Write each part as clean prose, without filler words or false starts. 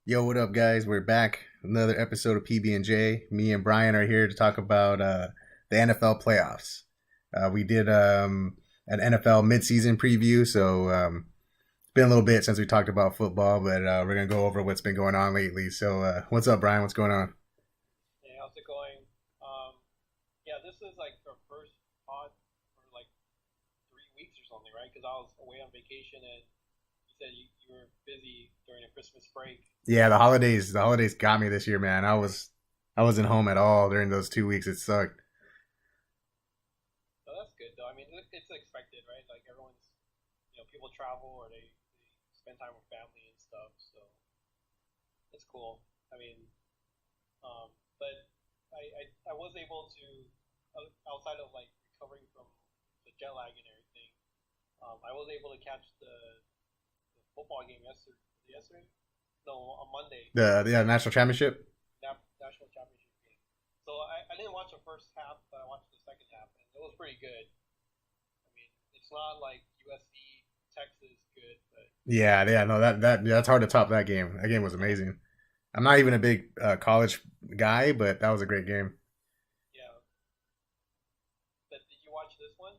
Yo, what up, guys? We're back. Another episode of PB&J. Me and Brian are here to talk about the NFL playoffs. We did an NFL midseason preview, so it's been a little bit since we talked about football, but we're going to go over what's been going on lately. So, what's up, Brian? What's going on? Hey, how's it going? Yeah, this is like our first pod for like 3 weeks or something, right? Because I was away on vacation and you said you were busy during the Christmas break. Yeah, the holidays got me this year, man. I wasn't home at all during those 2 weeks. It sucked. So that's good though. I mean, it's expected, right? Like everyone's, people travel or they spend time with family and stuff. So it's cool. I mean, but I was able to, outside of like recovering from the jet lag and everything, I was able to catch the football game yesterday. Yesterday? No, on Monday. The national championship. National championship game. So I didn't watch the first half, but I watched the second half, and it was pretty good. I mean, it's not like USC Texas good, but Yeah, no, that's hard to top that game. That game was amazing. I'm not even a big college guy, but that was a great game. yeah. But did you watch this one?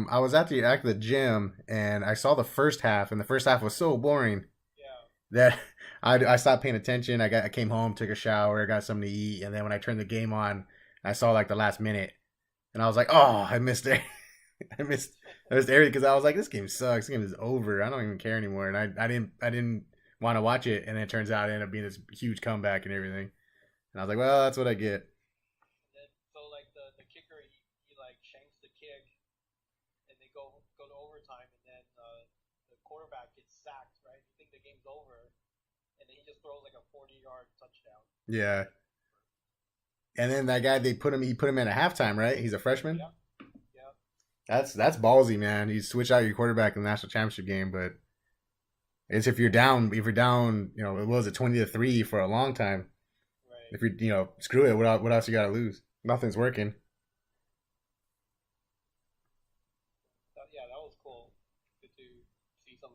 I was at the gym and I saw the first half, and the first half was so boring Yeah. that I stopped paying attention. I came home, took a shower, got something to eat, and then when I turned the game on, I saw like the last minute, and I was like, oh, I missed it. I missed I missed everything because I was like, this game sucks. This game is over. I don't even care anymore, and I didn't want to watch it, and then it turns out it ended up being this huge comeback and everything, and I was like, well, that's what I get. And then so like the kicker he like shanks the kick, and they go to overtime, and then the quarterback gets sacked, right? You think the game's over, and then he just throws like a 40-yard touchdown. Yeah. And then that guy he put him in at halftime, right? He's a freshman. Yeah. Yeah. That's ballsy, man. You switch out your quarterback in the national championship game, but it's if you're down, it was a 20-3 for a long time. Right. If screw it. What else you got to lose? Nothing's working. Yeah, that was cool. Good to see some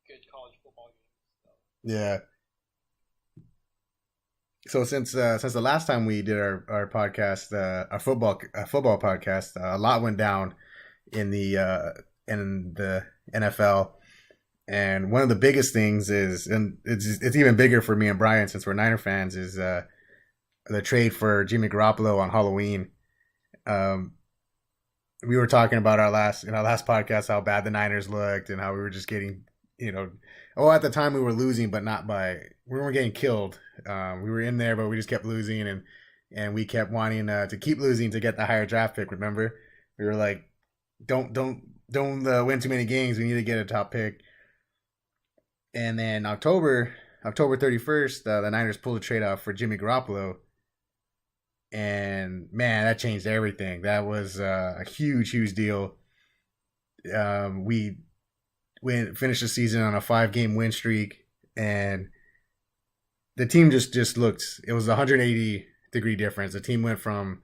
good college football games. So. Yeah. So since the last time we did our podcast, our football podcast, a lot went down in the NFL. And one of the biggest things is, and it's even bigger for me and Brian since we're Niner fans, is the trade for Jimmy Garoppolo on Halloween. Um, we were talking about our last podcast how bad the Niners looked and how we were just getting, at the time we were losing, but not by we weren't getting killed. We were in there, but we just kept losing, and we kept wanting to keep losing to get the higher draft pick. Remember, we were like, don't win too many games. We need to get a top pick. And then October 31st, the Niners pulled a trade out for Jimmy Garoppolo, and man, that changed everything. That was a huge deal. We finished the season on a 5 game win streak, and the team just looked. It was a 180-degree difference. The team went from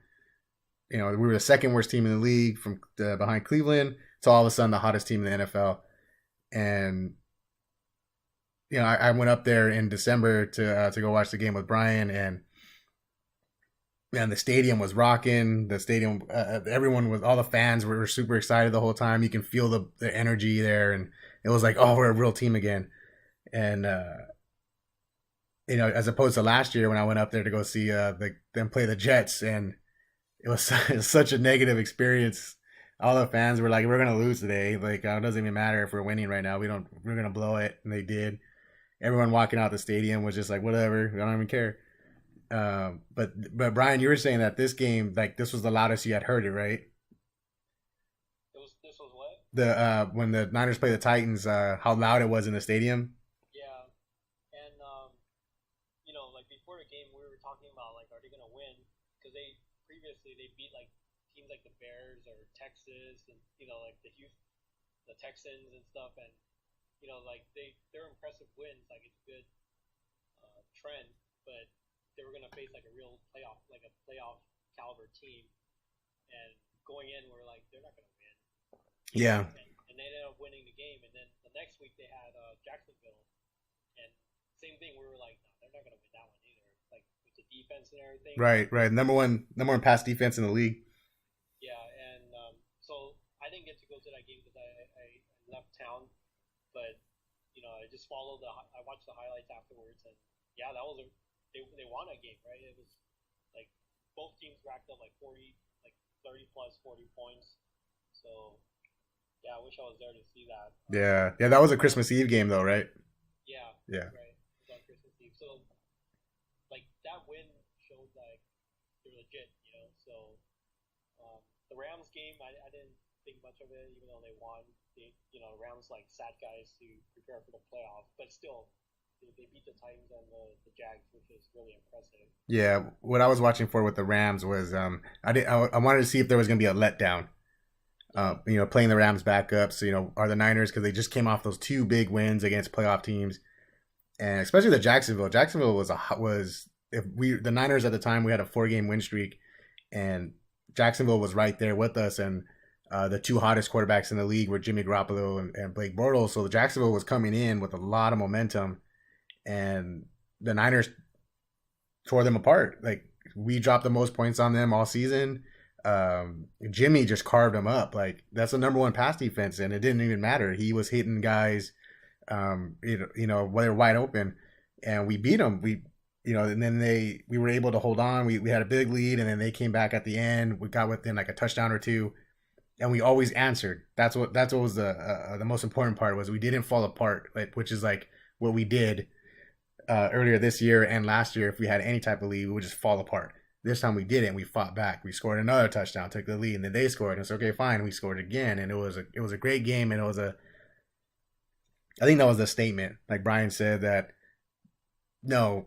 we were the second worst team in the league from behind Cleveland to all of a sudden the hottest team in the NFL. And I went up there in December to go watch the game with Brian, and man, the stadium was rocking. The stadium, everyone was, all the fans were super excited the whole time. You can feel the energy there, and it was like, oh, we're a real team again. And as opposed to last year when I went up there to go see them play the Jets, and it was such a negative experience. All the fans were like, "We're gonna lose today. Like, it doesn't even matter if we're winning right now. We're gonna blow it," and they did. Everyone walking out the stadium was just like, "Whatever, we don't even care." But Brian, you were saying that this game, like, this was the loudest you had heard it, right? This was what? The when the Niners play the Titans, how loud it was in the stadium. Yeah, and like before the game, we were talking about like, are they gonna win? Because they previously they beat like teams like the Bears or Texas, and like the Texans and stuff, and like they're impressive wins. Like it's good trend, but they were gonna face like a playoff caliber team, and going in, we're like they're not gonna win, Yeah, and they ended up winning the game. And then the next week they had Jacksonville, and same thing. We were like, no, they're not gonna win that one either. Like with the defense and everything. Right. Number one pass defense in the league. Yeah, and so I didn't get to go to that game because I left town, but I just followed I watched the highlights afterwards, and yeah, that was they won a game, right? It was like both teams racked up like 40, like 30 plus 40 points. So yeah, I wish I was there to see that. Yeah. That was a Christmas Eve game, though, right? Yeah, Yeah. right. It was on Christmas Eve, so like that win showed like they're legit. So the Rams game, I didn't think much of it, even though they won. Rams like sad guys to prepare for the playoffs, but still, they beat the Titans and the Jags, which is really impressive. Yeah, what I was watching for with the Rams was I wanted to see if there was going to be a letdown. Playing the Rams back up. So are the Niners, because they just came off those two big wins against playoff teams, and especially the Jacksonville. Jacksonville was if the Niners at the time, we had a 4-game win streak, and Jacksonville was right there with us, and the two hottest quarterbacks in the league were Jimmy Garoppolo and Blake Bortles. So the Jacksonville was coming in with a lot of momentum, and the Niners tore them apart. Like, we dropped the most points on them all season. Jimmy just carved them up. Like, that's the number one pass defense, and it didn't even matter. He was hitting guys, when they're wide open, and we beat them. And then we were able to hold on. We had a big lead, and then they came back at the end. We got within like a touchdown or two, and we always answered. That's what was the most important part, was we didn't fall apart, which is like what we did earlier this year and last year. If we had any type of lead, we would just fall apart. This time we didn't. We fought back. We scored another touchdown, took the lead, and then they scored. And it's okay, fine. We scored again, and it was a great game. And I think that was the statement. Like Brian said, that no,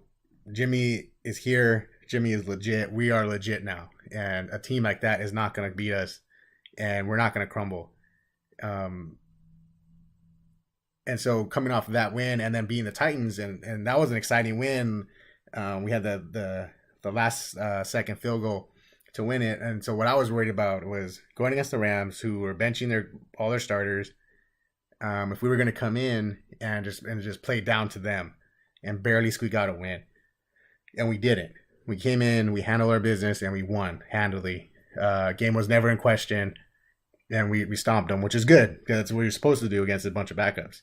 Jimmy is here. Jimmy is legit. We are legit now, and a team like that is not going to beat us, and we're not going to crumble. And so coming off of that win, and then beating the Titans, and that was an exciting win. We had the last second field goal to win it. And so what I was worried about was going against the Rams, who were benching all their starters. If we were going to come in and just play down to them and barely squeak out a win, and we didn't. We came in, we handled our business, and we won handily. Game was never in question, and we stomped them, which is good, because that's what you're supposed to do against a bunch of backups.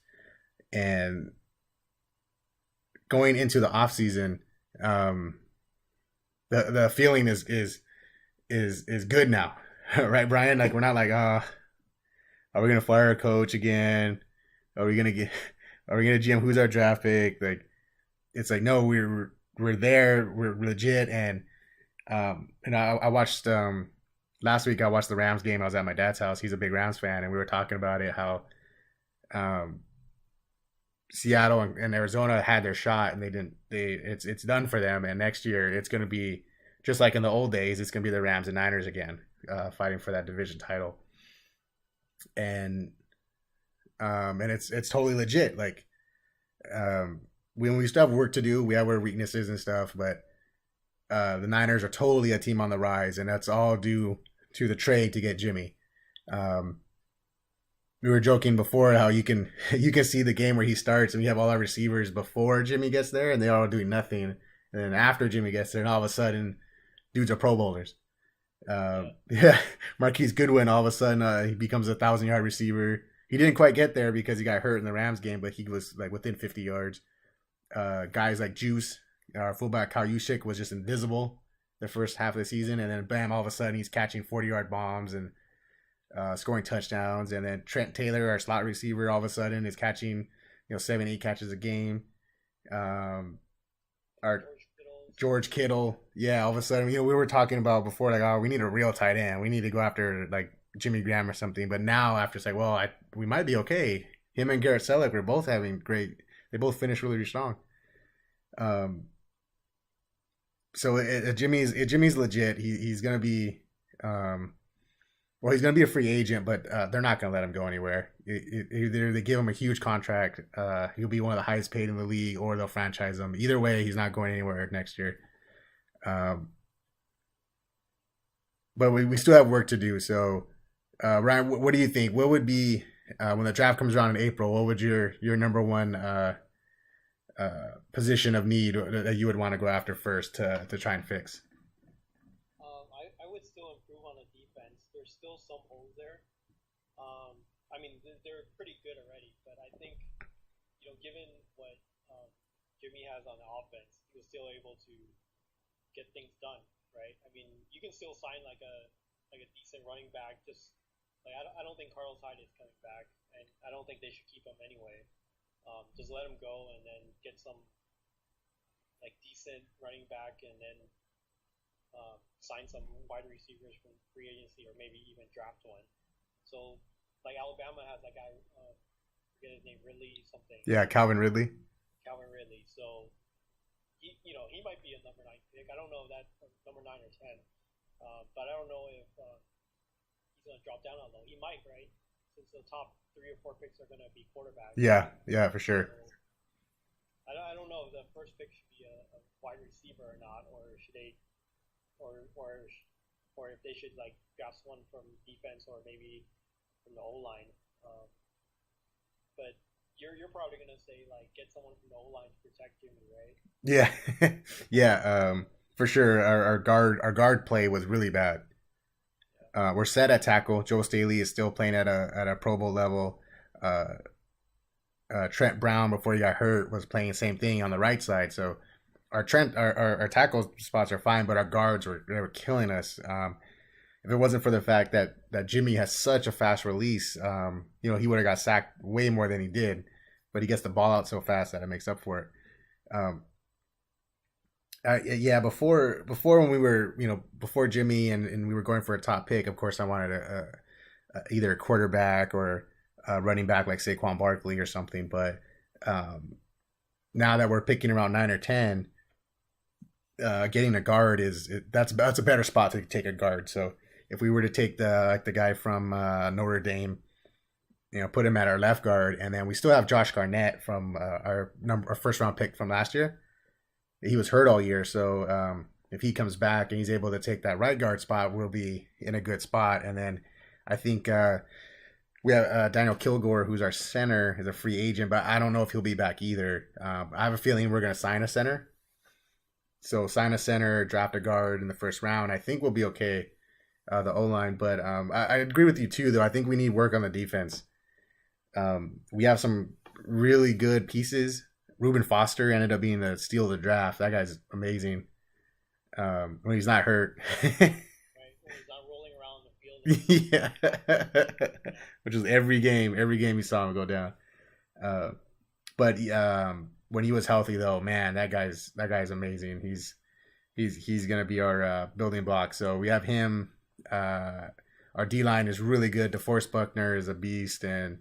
And going into the off season, the feeling is good now, right, Brian? Like, we're not like, are we gonna fire our coach again? Are we gonna GM who's our draft pick? Like, it's like, no, we're there, we're legit. And I watched last week. I watched the Rams game. I was at my dad's house. He's a big Rams fan, and we were talking about it, how Seattle and Arizona had their shot, and they didn't. It's done for them. And next year, it's going to be just like in the old days. It's going to be the Rams and Niners again, fighting for that division title. And it's totally legit. Like, we still have work to do. We have our weaknesses and stuff, but the Niners are totally a team on the rise, and that's all due to the trade to get Jimmy. We were joking before how you can see the game where he starts, and we have all our receivers before Jimmy gets there, and they are all doing nothing. And then after Jimmy gets there, and all of a sudden, dudes are Pro Bowlers. Yeah, Marquise Goodwin, all of a sudden, he becomes a 1,000-yard receiver. He didn't quite get there because he got hurt in the Rams game, but he was like within 50 yards. Guys like Juice, our fullback Kyle Juszczyk, was just invisible the first half of the season, and then bam, all of a sudden he's catching 40-yard bombs and scoring touchdowns. And then Trent Taylor, our slot receiver, all of a sudden is catching 7-8 catches a game. Our George Kittle, yeah, all of a sudden, we were talking about before, like, oh, we need a real tight end. We need to go after like Jimmy Graham or something. But now, after it's like, well, we might be okay. Him and Garrett Selleck were both having great. They both finished really strong. So Jimmy's legit. He's gonna be, he's gonna be a free agent, but they're not gonna let him go anywhere. Either they give him a huge contract, he'll be one of the highest paid in the league, or they'll franchise him. Either way, he's not going anywhere next year. But we still have work to do. So, Ryan, what do you think? What would be when the draft comes around in April? What would your number one position of need that you would want to go after first to try and fix? I would still improve on the defense. There's still some holes there. I mean, they're pretty good already, but I think, given what Jimmy has on the offense, he was still able to get things done, right? I mean, you can still sign like a decent running back. Just like I don't think Carlos Hyde is coming back, and I don't think they should keep him anyway. Just let him go and then get some like decent running back, and then sign some wide receivers from free agency or maybe even draft one. So like Alabama has that guy, forget his name, Ridley something. Yeah, Calvin Ridley. Calvin Ridley. So he might be a number 9 pick. I don't know if that's number 9 or 10, but I don't know if he's gonna drop down on low. He might, right? Since the top 3 or 4 picks are gonna be quarterbacks. Yeah, for sure. So, I don't know if the first pick should be a wide receiver or not, or should they, or if they should like draft one from defense or maybe from the O line. But you're probably gonna say like get someone from the O line to protect Jimmy, right? Yeah, yeah, for sure. Our guard play was really bad. We're set at tackle. Joe Staley is still playing at a Pro Bowl level. Trent Brown, before he got hurt, was playing the same thing on the right side. So our tackle spots are fine, but our guards were killing us. If it wasn't for the fact that Jimmy has such a fast release, he would have got sacked way more than he did. But he gets the ball out so fast that it makes up for it. Yeah, before when we were, before Jimmy and we were going for a top pick, of course I wanted either a quarterback or a running back like Saquon Barkley or something. But now that we're picking around 9 or 10, getting a guard that's a better spot to take a guard. So if we were to take the guy from Notre Dame, put him at our left guard, and then we still have Josh Garnett from our first round pick from last year. He was hurt all year, so if he comes back and he's able to take that right guard spot, we'll be in a good spot. And then I think we have Daniel Kilgore, who's our center, is a free agent, but I don't know if he'll be back either. I have a feeling we're going to sign a center. So sign a center, draft a guard in the first round. I think we'll be okay, the O-line. But I agree with you too, though. I think we need work on the defense. We have some really good pieces. Reuben Foster ended up being the steal of the draft. That guy's amazing. When he's not hurt. Right, when he's not rolling around the field. Yeah. Which is every game you saw him go down. But when he was healthy, though, man, that guy's amazing. He's gonna be our building block. So we have him. Our D line is really good. DeForest Buckner is a beast, and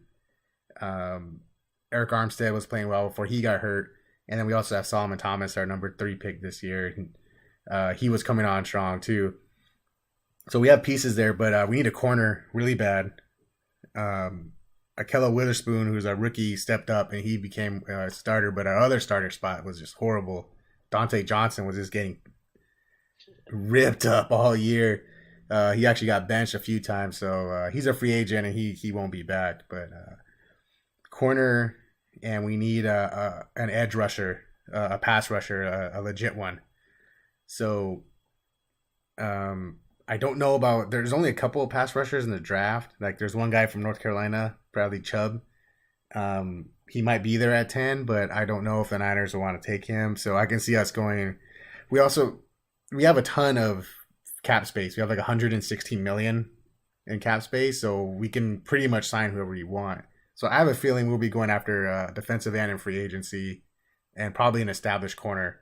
Eric Armstead was playing well before he got hurt. And then we also have Solomon Thomas, our number 3 pick this year. He was coming on strong too. So we have pieces there, but we need a corner really bad. Akella Witherspoon, who's our rookie, stepped up and he became a starter, but our other starter spot was just horrible. Dante Johnson was just getting ripped up all year. He actually got benched a few times, so he's a free agent and he won't be back. But corner, and we need an edge rusher, a pass rusher, a legit one. So I don't know about. There's only a couple of pass rushers in the draft. Like there's one guy from North Carolina, Bradley Chubb. He might be there at 10, but I don't know if the Niners will want to take him. So I can see us going. We have a ton of cap space. We have like 116 million in cap space, so we can pretty much sign whoever we want. So I have a feeling we'll be going after defensive end in free agency, and probably an established corner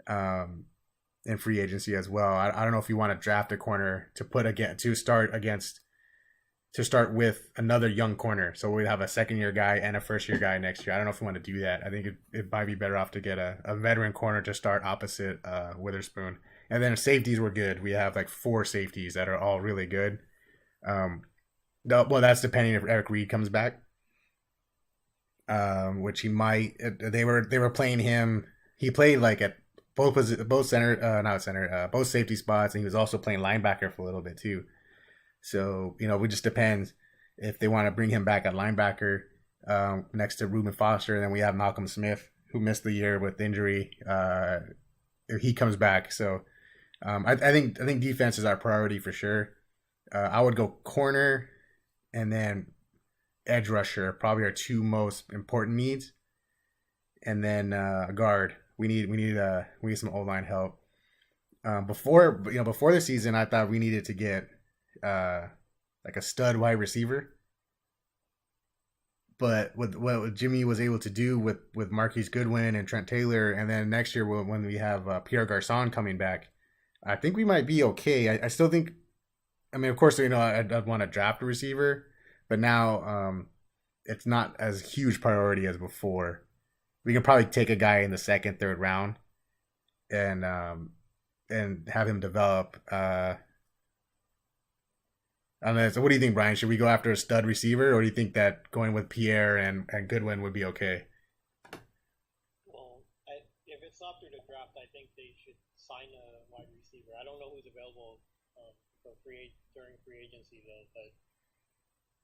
in free agency as well. I don't know if you want to draft a corner to start with another young corner. So we'd have a second-year guy and a first-year guy next year. I don't know if we want to do that. I think it might be better off to get a veteran corner to start opposite Witherspoon. And then safeties were good. We have like 4 safeties that are all really good. Well, that's depending if Eric Reed comes back, which he might. They were playing him. He played like at both safety spots, and he was also playing linebacker for a little bit too. So it just depends if they want to bring him back at linebacker next to Reuben Foster, and then we have Malcolm Smith, who missed the year with injury. If he comes back, so I think defense is our priority for sure. I would go corner and then edge rusher, probably our two most important needs, and then guard. We need some O line help. Before the season, I thought we needed to get like a stud wide receiver. But with what Jimmy was able to do with Marquise Goodwin and Trent Taylor, and then next year when we have Pierre Garcon coming back, I think we might be okay. I still think. I mean, of course, I'd want to draft a receiver, but now it's not as huge priority as before. We can probably take a guy in the second, third round, and have him develop. I don't know. So what do you think, Brian? Should we go after a stud receiver, or do you think that going with Pierre and Goodwin would be okay? Well, if it's not through the draft, I think they should sign a wide receiver. I don't know who's available during free agency though, but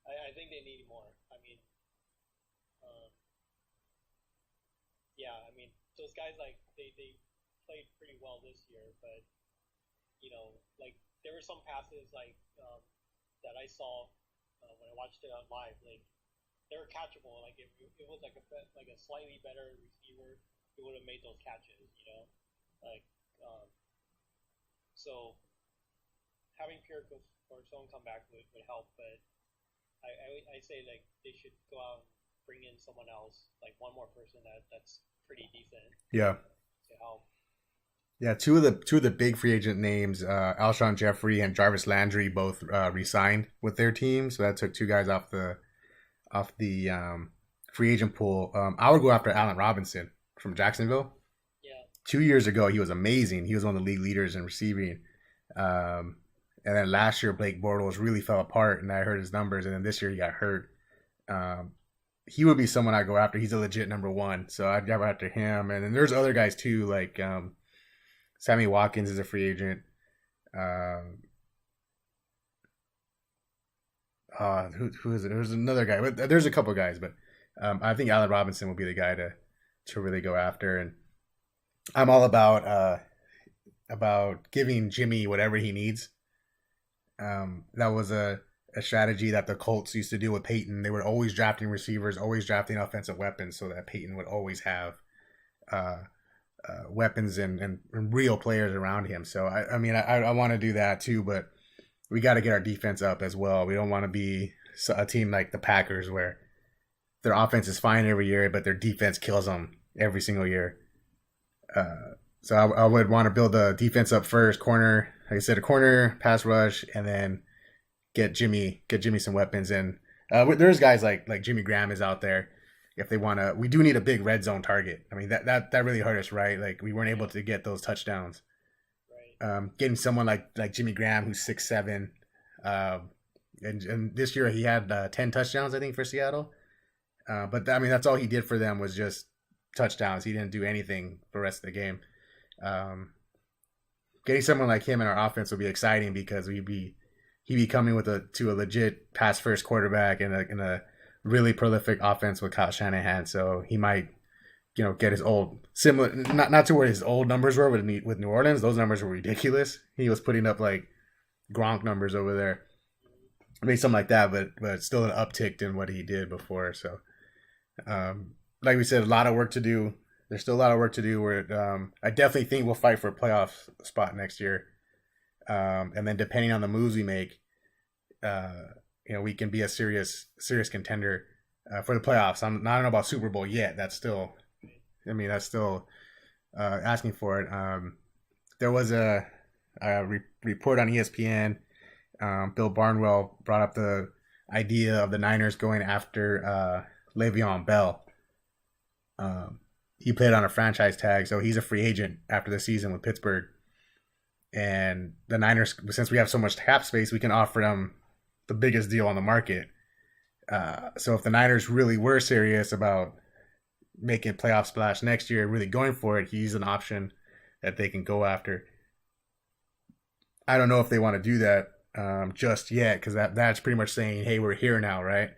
I think they need more. I mean, yeah, I mean those guys like they played pretty well this year, but like there were some passes like that I saw when I watched it on live. Like they were catchable. Like if it was like a slightly better receiver, he would have made those catches. Like so having Pierre Garcon come back would help. But I say like they should go out and bring in someone else, like one more person that's pretty decent. Yeah. To help. Yeah, two of the big free agent names, Alshon Jeffrey and Jarvis Landry, both re-signed with their team. So that took two guys off the free agent pool. I would go after Allen Robinson from Jacksonville. Yeah. 2 years ago, he was amazing. He was one of the league leaders in receiving. And then last year, Blake Bortles really fell apart, and I heard his numbers. And then this year, he got hurt. He would be someone I'd go after. He's a legit number one, so I'd go after him. And then there's other guys too, like Sammy Watkins is a free agent. Who is it? There's another guy. But there's a couple guys, but I think Allen Robinson will be the guy to really go after. And I'm all about giving Jimmy whatever he needs. That was a strategy that the Colts used to do with Peyton. They were always drafting receivers, always drafting offensive weapons, so that Peyton would always have weapons and real players around him. So I want to do that too, but we got to get our defense up as well. We don't want to be a team like the Packers where their offense is fine every year, but their defense kills them every single year. So I would want to build the defense up first, corner, like I said, a corner, pass rush, and then get Jimmy some weapons. And there's guys like Jimmy Graham is out there. If they want to, we do need a big red zone target. I mean, that really hurt us, right? Like we weren't able to get those touchdowns. Right. Getting someone like Jimmy Graham, who's 6'7", and this year he had 10 touchdowns, I think, for Seattle. But I mean, that's all he did for them was just touchdowns. He didn't do anything for the rest of the game. Getting someone like him in our offense would be exciting because he'd be coming to a legit pass first quarterback and a really prolific offense with Kyle Shanahan. So he might, get his old similar, not to where his old numbers were with New Orleans. Those numbers were ridiculous. He was putting up like Gronk numbers over there. Maybe something like that, but still an uptick in what he did before. So, like we said, a lot of work to do. There's still a lot of work to do. Where I definitely think we'll fight for a playoff spot next year. And then depending on the moves we make, we can be a serious contender for the playoffs. I don't know about Super Bowl yet. That's still asking for it. There was a report on ESPN. Bill Barnwell brought up the idea of the Niners going after Le'Veon Bell. He played on a franchise tag, so he's a free agent after the season with Pittsburgh. And the Niners, since we have so much cap space, we can offer them the biggest deal on the market. So if the Niners really were serious about making playoff splash next year, really going for it, he's an option that they can go after. I don't know if they want to do that just yet, because that's pretty much saying, hey, we're here now, right?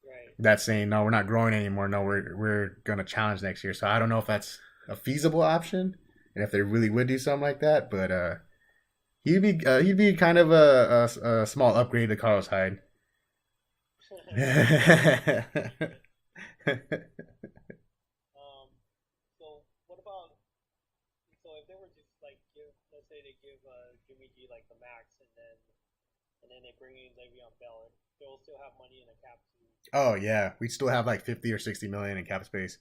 Right. that's saying no, we're not growing anymore. No, we're gonna challenge next year. So I don't know if that's a feasible option, and if they really would do something like that. But he'd be kind of a small upgrade to Carlos Hyde. um, so what about so if they were just like give let's say they give Jimmy G like the max and then they bring in Le'Veon Bell, they'll still have money in the cap to. Oh yeah, we still have like 50 or 60 million in cap space.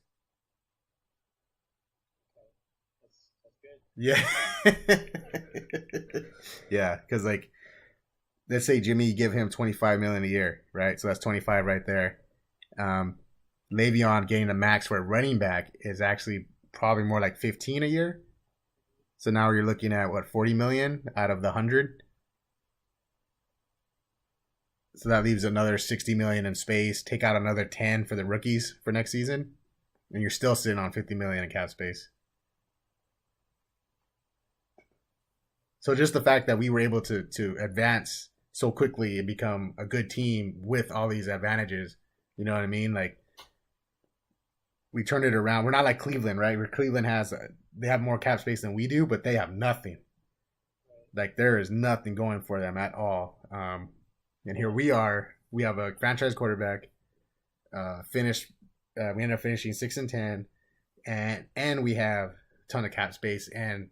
Okay, that's good. Yeah, yeah, because like let's say Jimmy give him 25 million a year, right? So that's 25 right there. Um, Le'Veon getting the max for a running back is actually probably more like 15 a year. So now you're looking at what 40 million out of the 100. So that leaves another 60 million in space. Take out another 10 for the rookies for next season, and you're still sitting on 50 million in cap space. So just the fact that we were able to advance so quickly and become a good team with all these advantages, you know what I mean? Like we turned it around. We're not like Cleveland, right? Where Cleveland has they have more cap space than we do, but they have nothing. Like there is nothing going for them at all. And here we are. We have a franchise quarterback. Finished. We ended up finishing 6-10, and we have a ton of cap space. And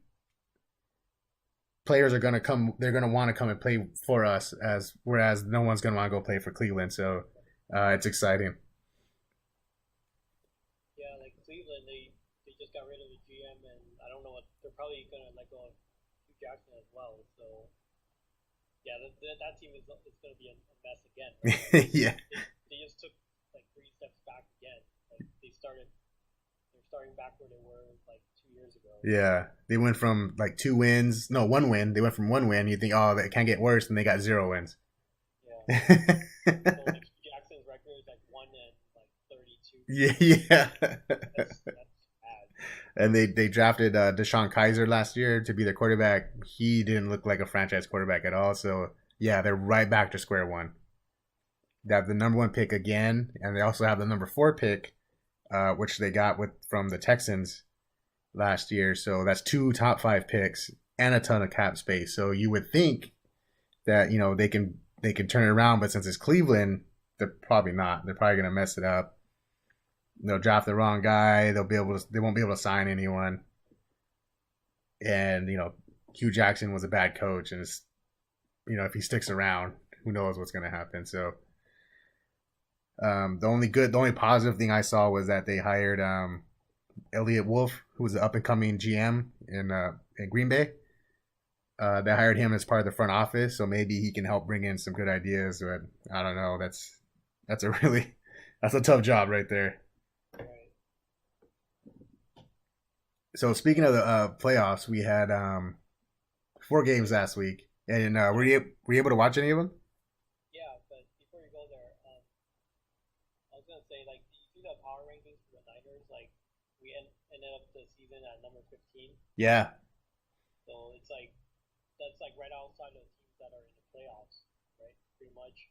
players are gonna come. They're gonna want to come and play for us, as whereas no one's gonna want to go play for Cleveland. So it's exciting. Yeah, like Cleveland, they just got rid of the GM, and I don't know what they're probably gonna let go of Hugh Jackson as well. So yeah, that team is going to be a mess again. Right? Yeah. They just took like 3 steps back again. Like they're starting back where they were like 2 years ago. Yeah, they went from like 2 wins, no 1 win. They went from 1 win. You think, oh, it can't get worse, and they got 0 wins. Yeah. So like Jackson's record is like 1-32. Yeah. That's bad. And they drafted Deshaun Kaiser last year to be their quarterback. He didn't look like a franchise quarterback at all. So yeah, they're right back to square one. They have the number 1 pick again, and they also have the number 4 pick, which they got from the Texans last year. So that's 2 top 5 picks and a ton of cap space. So you would think that they can turn it around, but since it's Cleveland, they're probably not. They're probably gonna mess it up. They'll draft the wrong guy. They won't be able to sign anyone. And Hugh Jackson was a bad coach, and if he sticks around, who knows what's gonna happen. So the only positive thing I saw was that they hired Elliot Wolf, who was an up and coming GM in Green Bay. They hired him as part of the front office, so maybe he can help bring in some good ideas. But I don't know. That's a tough job right there. Right. So speaking of the playoffs, we had 4 games last week, and were you able to watch any of them? Yeah, but before you go there, I was gonna say like, do you see the power rankings for the Niners? Like, we ended up the season at number 15. Yeah. So it's like that's like right outside of the teams that are in the playoffs, right? Pretty much.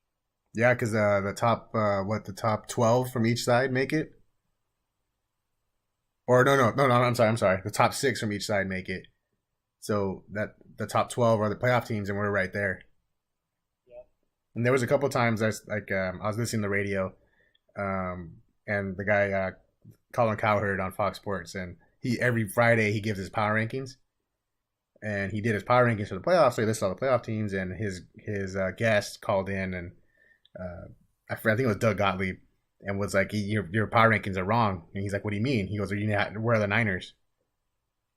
Yeah, because the top 12 from each side make it. Or no, I'm sorry. The top 6 from each side make it. So that the top 12 are the playoff teams, and we're right there. Yeah. And there was a couple times I was listening to the radio, and the guy Colin Cowherd on Fox Sports, and he every Friday he gives his power rankings, and he did his power rankings for the playoffs. So he lists all the playoff teams, and his guest called in, and I think it was Doug Gottlieb, and was like, your power rankings are wrong. And he's like, what do you mean? He goes, where are the Niners?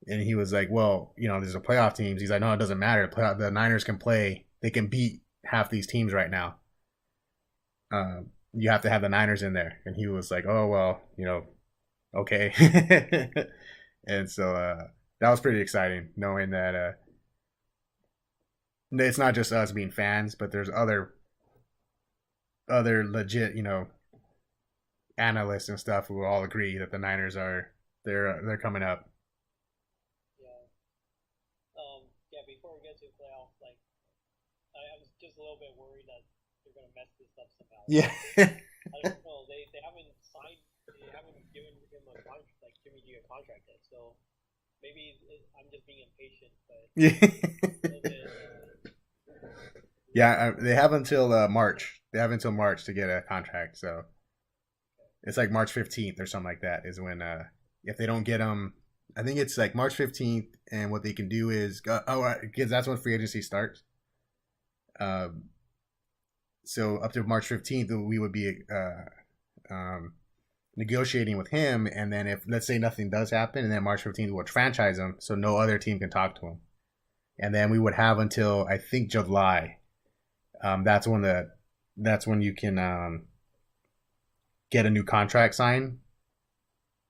And he was like, well, there's a playoff teams. He's like, no, it doesn't matter. The Niners can play. They can beat half these teams right now. You have to have the Niners in there. And he was like, oh, well, okay. And so that was pretty exciting, knowing that it's not just us being fans, but there's other legit, analysts and stuff who all agree that the Niners they're coming up. Yeah. Yeah. Before we get to the playoffs, like I was just a little bit worried that they're gonna mess this up somehow. Yeah. I don't know. They haven't signed. They haven't given him a contract, like Jimmy G a contract yet. So maybe I'm just being impatient, but Yeah, a little bit. yeah. They have until March. They have until March to get a contract. So it's like March 15th or something like that is when if they don't get them. I think it's like March 15th, and what they can do is because that's when free agency starts. Um, so up to March 15th, we would be negotiating with him, and then if let's say nothing does happen, and then March 15th we would franchise him, so no other team can talk to him, and then we would have until I think July. That's when you can get a new contract signed,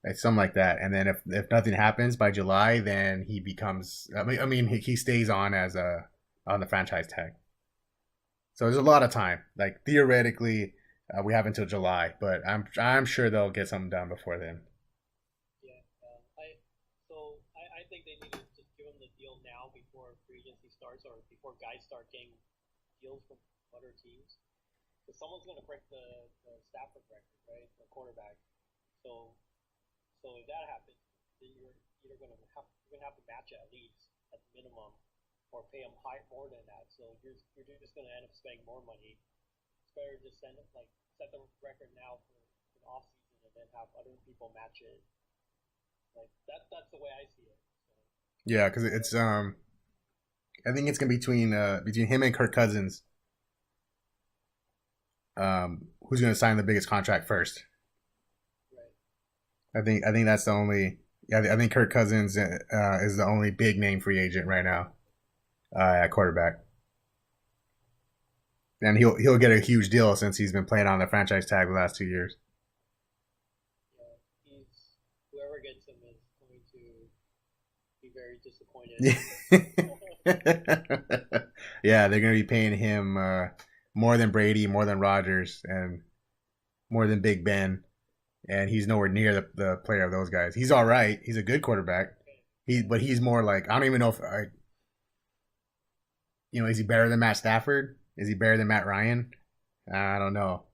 like something like that. And then if nothing happens by July, then he becomes. I mean, he stays on as a on the franchise tag. So there's a lot of time. Like theoretically, we have until July, but I'm sure they'll get something done before then. Yeah. I think they need to just give him the deal now before free agency starts, or before guys start getting deals from other teams. Because someone's going to break the Stafford record, right? The quarterback. So if that happens, then you're either going to have to match it at least at the minimum, or pay him more than that. So you're just going to end up spending more money. It's better to set the record now for the off season, and then have other people match it. Like that's the way I see it. So, Yeah, because it's I think it's gonna be between him and Kirk Cousins. Who's gonna sign the biggest contract first? right. I think that's the only. Yeah, I think Kirk Cousins is the only big name free agent right now at quarterback, and he'll get a huge deal since he's been playing on the franchise tag the last 2 years. Yeah, whoever gets him is going to be very disappointed. Yeah, they're gonna be paying him more than Brady, more than Rodgers, and more than Big Ben, and he's nowhere near the player of those guys. He's all right. He's a good quarterback. But he's more like I don't even know if is he better than Matt Stafford? Is he better than Matt Ryan? I don't know.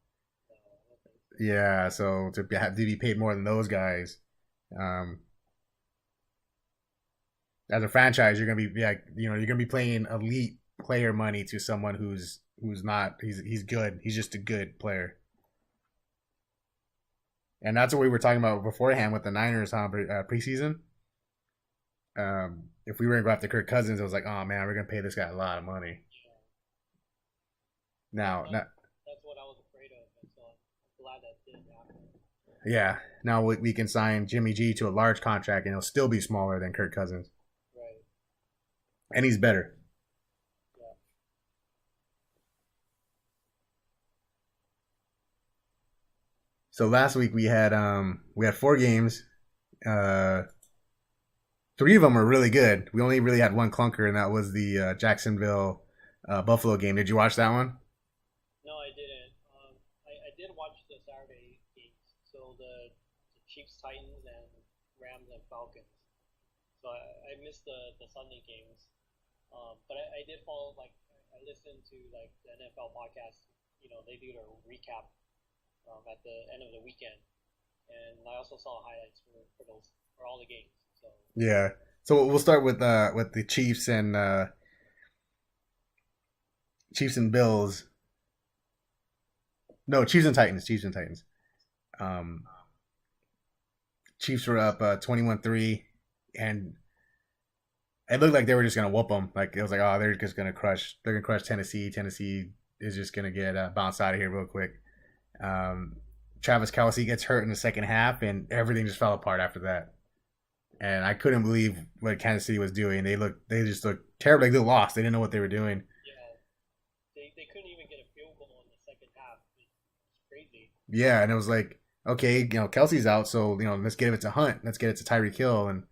Yeah, so to be paid more than those guys, um, as a franchise, you're gonna be like you're gonna be playing elite player money to someone who's not he's good. He's just a good player, and that's what we were talking about beforehand with the Niners preseason. If we were gonna go after Kirk Cousins, it was like, oh man, we're gonna pay this guy a lot of money. Now, That's what I was afraid of, and so I'm glad that didn't happen. yeah, now we can sign Jimmy G to a large contract, and he'll still be smaller than Kirk Cousins, Right. and he's better. Yeah. So last week we had 4 games. Uh, 3 of them were really good. We only really had one clunker, and that was the Jacksonville Buffalo game. Did you watch that one? No, I didn't. I did watch the Saturday games. So the Chiefs, Titans, and Rams and Falcons. So I missed the Sunday games. But I did follow, like, I listened to like the NFL podcast. They do their recap at the end of the weekend, and I also saw highlights for all the games. So Yeah. So we'll start with the Chiefs and Bills. No, Chiefs and Titans. Chiefs and Titans. Um, Chiefs were up 21-3, and it looked like they were just gonna whoop them. Like it was like, oh, they're just gonna crush. They're gonna crush Tennessee. Tennessee is just gonna get bounced out of here real quick. Um, Travis Kelce gets hurt in the second half, and everything just fell apart after that. And I couldn't believe what Kansas City was doing. They just looked terrible. Like they lost. They didn't know what they were doing. yeah, they couldn't even get a field goal in the second half. It's crazy. Yeah, and it was like, okay, Kelsey's out, so let's get it to Hunt. Let's get it to Tyreek Hill, and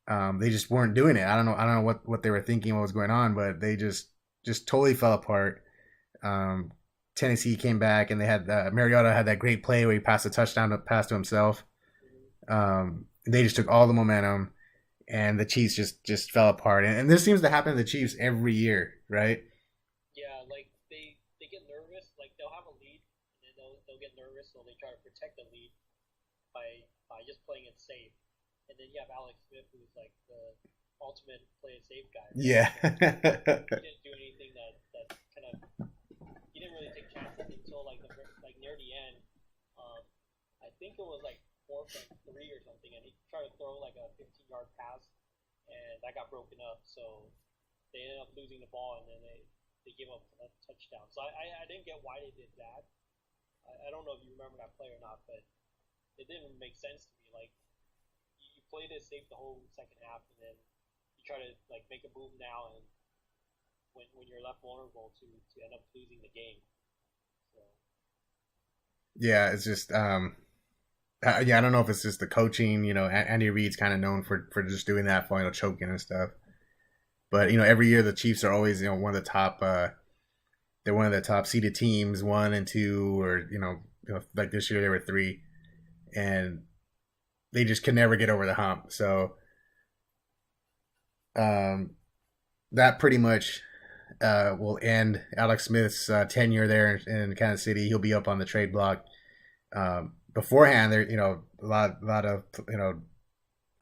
Right. they just weren't doing it. I don't know what they were thinking, what was going on, but they just totally fell apart. Um, Tennessee came back, and they had Mariota had that great play where he passed a touchdown pass to himself. Mm-hmm. They just took all the momentum, and the Chiefs just fell apart. And this seems to happen to the Chiefs every year, right? Yeah, like they get nervous. Like they'll have a lead, and then they'll get so they try to protect the lead by just playing it safe. And then you have Alex Smith, who's like the ultimate play it safe guy. Right? Yeah. So he didn't do anything that kind of he didn't really take chances until like near the end. Um, I think it was like 4.3 or something, and he tried to throw like a 15-yard pass, and that got broken up. So they ended up losing the ball, and then they gave up a touchdown. So I didn't get why they did that. I don't know if you remember that play or not, but it didn't make sense to me. Like you played it safe the whole second half, and then you try to like make a move now, and when you're left vulnerable to end up losing the game. So. Yeah, it's just yeah, I don't know if it's just the coaching. Andy Reid's kind of known for just doing that, for choking and stuff. But every year the Chiefs are always one of the top. They're one of the top seeded teams, 1 and 2, or like this year they were 3, and they just can never get over the hump. So that pretty much will end Alex Smith's tenure there in Kansas City. He'll be up on the trade block. Beforehand, there a lot of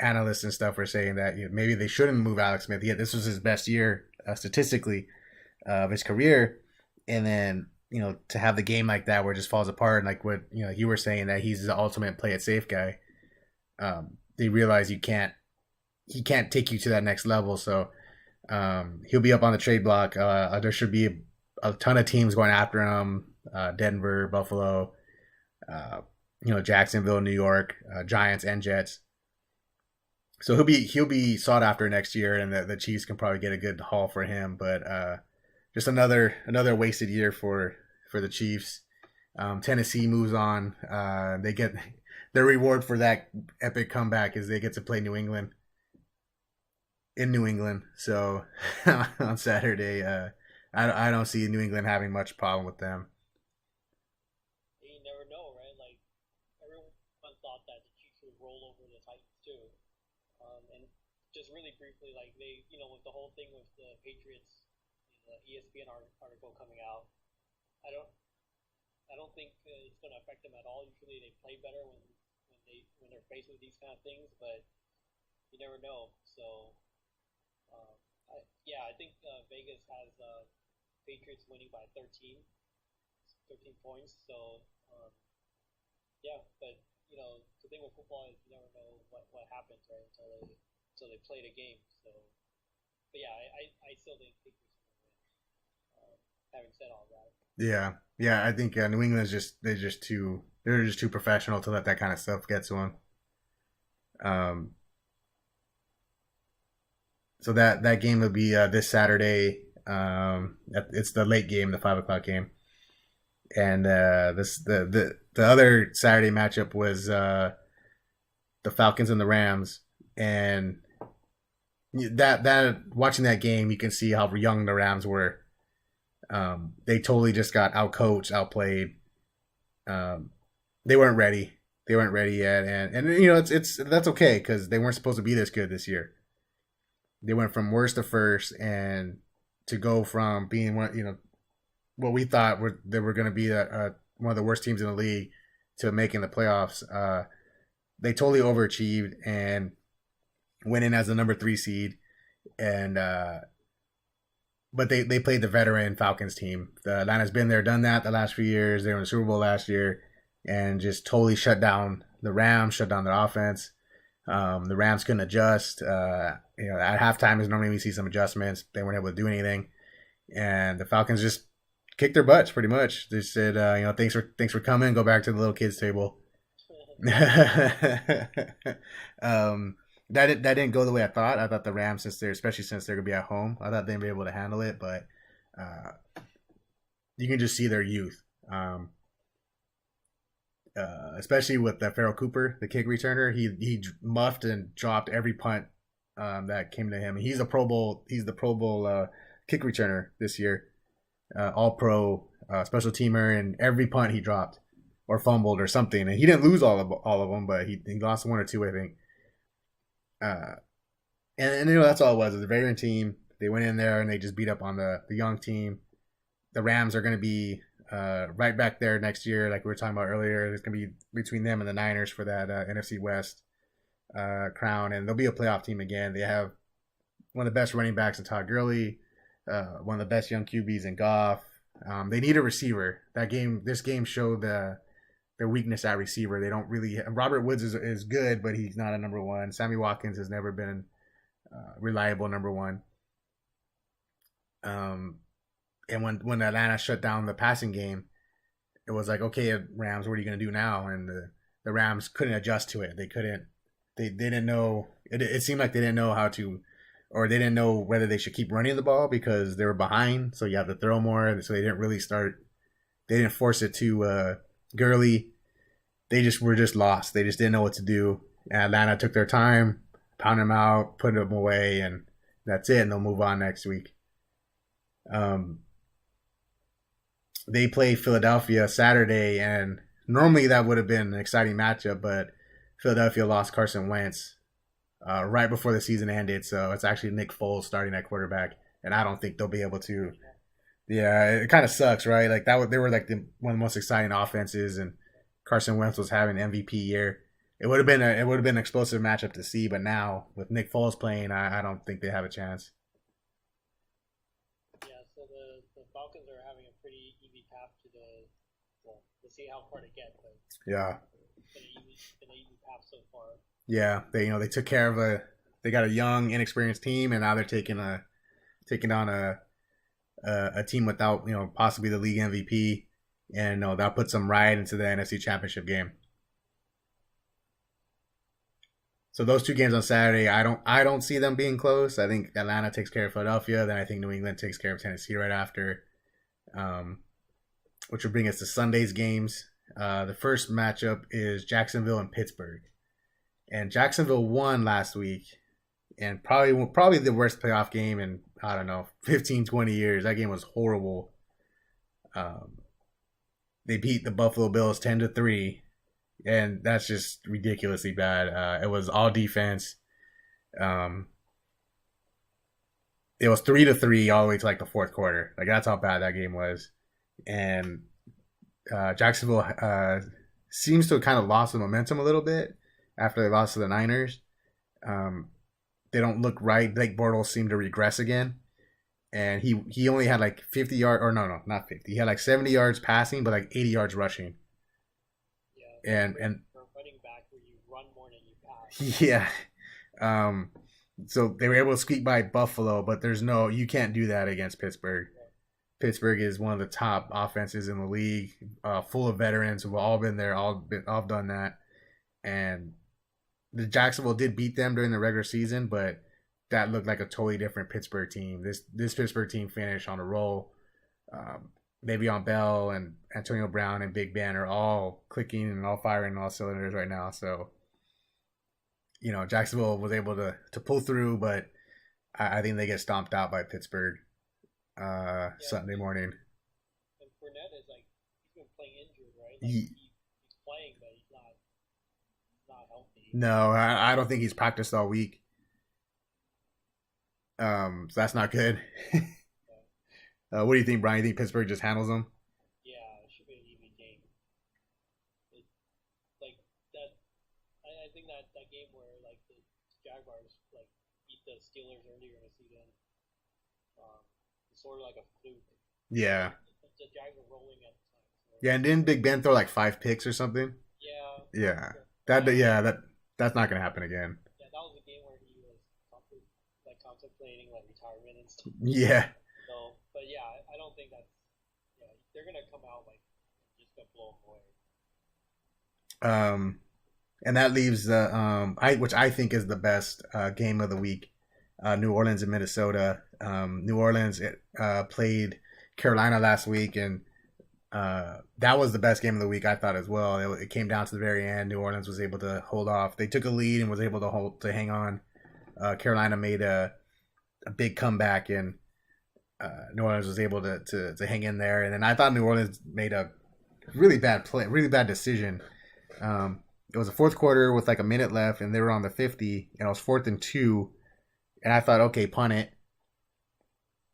analysts and stuff were saying that maybe they shouldn't move Alex Smith. Yet this was his best year statistically of his career, and then to have the game like that where it just falls apart, like what you were saying, that he's the ultimate play it safe guy. They realize he can't take you to that next level. So he'll be up on the trade block. There should be a ton of teams going after him. Denver, Buffalo, Jacksonville, New York, Giants and Jets. So he'll be sought after next year, and the Chiefs can probably get a good haul for him. But just another wasted year for the Chiefs. Tennessee moves on. They get their reward for that epic comeback is they get to play New England in New England. So on Saturday, I don't see New England having much problem with them. You never know, right? Like everyone thought that the Chiefs would roll over the Titans too. And just really briefly, like they, with the whole thing with the Patriots, the ESPN article coming out, I don't think it's going to affect them at all. Usually they play better when they're faced with these kind of things, but you never know. So I think Vegas has Patriots winning by 13 points. So but the thing with football is you never know what happens, right, until they play the game. So, but yeah, I still think Patriots will win. Having said all that. Yeah. I think New England's they're just too professional to let that kind of stuff get to them. So that game will be this Saturday. It's the late game, the 5:00 game, and the other Saturday matchup was the Falcons and the Rams, and that watching that game, you can see how young the Rams were. They totally just got outcoached, outplayed. They weren't ready. They weren't ready yet, and that's okay because they weren't supposed to be this good this year. They went from worst to first, and to go from being what we thought they were going to be one of the worst teams in the league to making the playoffs. They totally overachieved and went in as the number 3 seed, and but they played the veteran Falcons team. The Atlanta's been there, done that the last few years. They were in the Super Bowl last year, and just totally shut down the Rams, shut down their offense. The Rams couldn't adjust. At halftime is normally we see some adjustments. They weren't able to do anything, and the Falcons just kicked their butts pretty much. They said, thanks for coming. Go back to the little kids table. That didn't go the way I thought. I thought the Rams, especially since they're gonna be at home, I thought they'd be able to handle it. But you can just see their youth. Especially with Farrell Cooper, the kick returner, he muffed and dropped every punt that came to him. He's the Pro Bowl kick returner this year, All Pro special teamer, and every punt he dropped or fumbled or something, and he didn't lose all of them, but he lost 1 or 2, I think. And that's all it was. It was a veteran team. They went in there and they just beat up on the young team. The Rams are going to be right back there next year, like we were talking about earlier. There's going to be between them and the Niners for that NFC West crown, and they'll be a playoff team again. They have one of the best running backs in Todd Gurley, one of the best young QBs in Goff. They need a receiver. This game showed their weakness at receiver. They don't really. Robert Woods is good, but he's not a number one. Sammy Watkins has never been reliable number one. And when Atlanta shut down the passing game, it was like, okay, Rams, what are you going to do now? And the Rams couldn't adjust to it. They couldn't. They didn't know. It seemed like they didn't know how to, or they didn't know whether they should keep running the ball because they were behind. So you have to throw more. So they didn't really start. They didn't force it to Gurley. They just were lost. They just didn't know what to do. And Atlanta took their time, pounded them out, put them away, and that's it. And they'll move on next week. They play Philadelphia Saturday, and normally that would have been an exciting matchup, but Philadelphia lost Carson Wentz right before the season ended, so it's actually Nick Foles starting at quarterback, and I don't think they'll be able to. Yeah, it kind of sucks, right? Like they were like one of the most exciting offenses, and Carson Wentz was having an MVP year. It would have been an explosive matchup to see, but now with Nick Foles playing, I don't think they have a chance. Yeah, so the Falcons are having a pretty easy path to we'll see how far they get, but yeah, it's been an easy path so far. Yeah, they took care of they got a young, inexperienced team, and now they're taking on a team without possibly the league MVP, and that puts them right into the NFC Championship game. So those two games on Saturday, I don't see them being close. I think Atlanta takes care of Philadelphia, then I think New England takes care of Tennessee right after, which will bring us to Sunday's games. The first matchup is Jacksonville and Pittsburgh, and Jacksonville won last week, and probably the worst playoff game in 15, 20 years. That game was horrible. They beat the Buffalo Bills 10-3. And that's just ridiculously bad. It was all defense. It was 3-3 all the way to like the fourth quarter. Like that's how bad that game was. And Jacksonville seems to have kind of lost the momentum a little bit after they lost to the Niners. They don't look right. Blake Bortles seemed to regress again. And he only had like 50 yards, or no, not 50. He had like 70 yards passing, but like 80 yards rushing. And for running back where you run more than you pass. Yeah. So they were able to squeak by Buffalo, but you can't do that against Pittsburgh. Yeah. Pittsburgh is one of the top offenses in the league, full of veterans who've all been there, all done that. And the Jacksonville did beat them during the regular season, but that looked like a totally different Pittsburgh team. This Pittsburgh team finished on a roll. Le'Veon Bell and Antonio Brown and Big Ben are all clicking and all firing on all cylinders right now. So, Jacksonville was able to pull through, but I think they get stomped out by Pittsburgh Sunday morning. And Fournette is he's been playing injured, right? He's playing, but he's not healthy. No, I don't think he's practiced all week. So that's not good. What do you think, Brian? You think Pittsburgh just handles them? Yeah, it should be an even game. I think that game where the Jaguars beat the Steelers earlier in the season, it's sort of like a fluke. Yeah. The Jags were rolling at the time. So. Yeah, and didn't Big Ben throw 5 picks or something? Yeah. Yeah. That's not gonna happen again. Yeah, that was the game where he was contemplating retirement and stuff. Yeah. But yeah, I don't think that's. Yeah, they're gonna come out just gonna blow them away. And that leaves which I think is the best game of the week. New Orleans and Minnesota. New Orleans played Carolina last week, and that was the best game of the week, I thought as well. It came down to the very end. New Orleans was able to hold off. They took a lead and was able to hang on. Carolina made a big comeback, and New Orleans was able to hang in there. And then I thought New Orleans made a really bad decision. It was a fourth quarter with a minute left, and they were on the 50, and it was 4th and 2. And I thought, okay, punt it.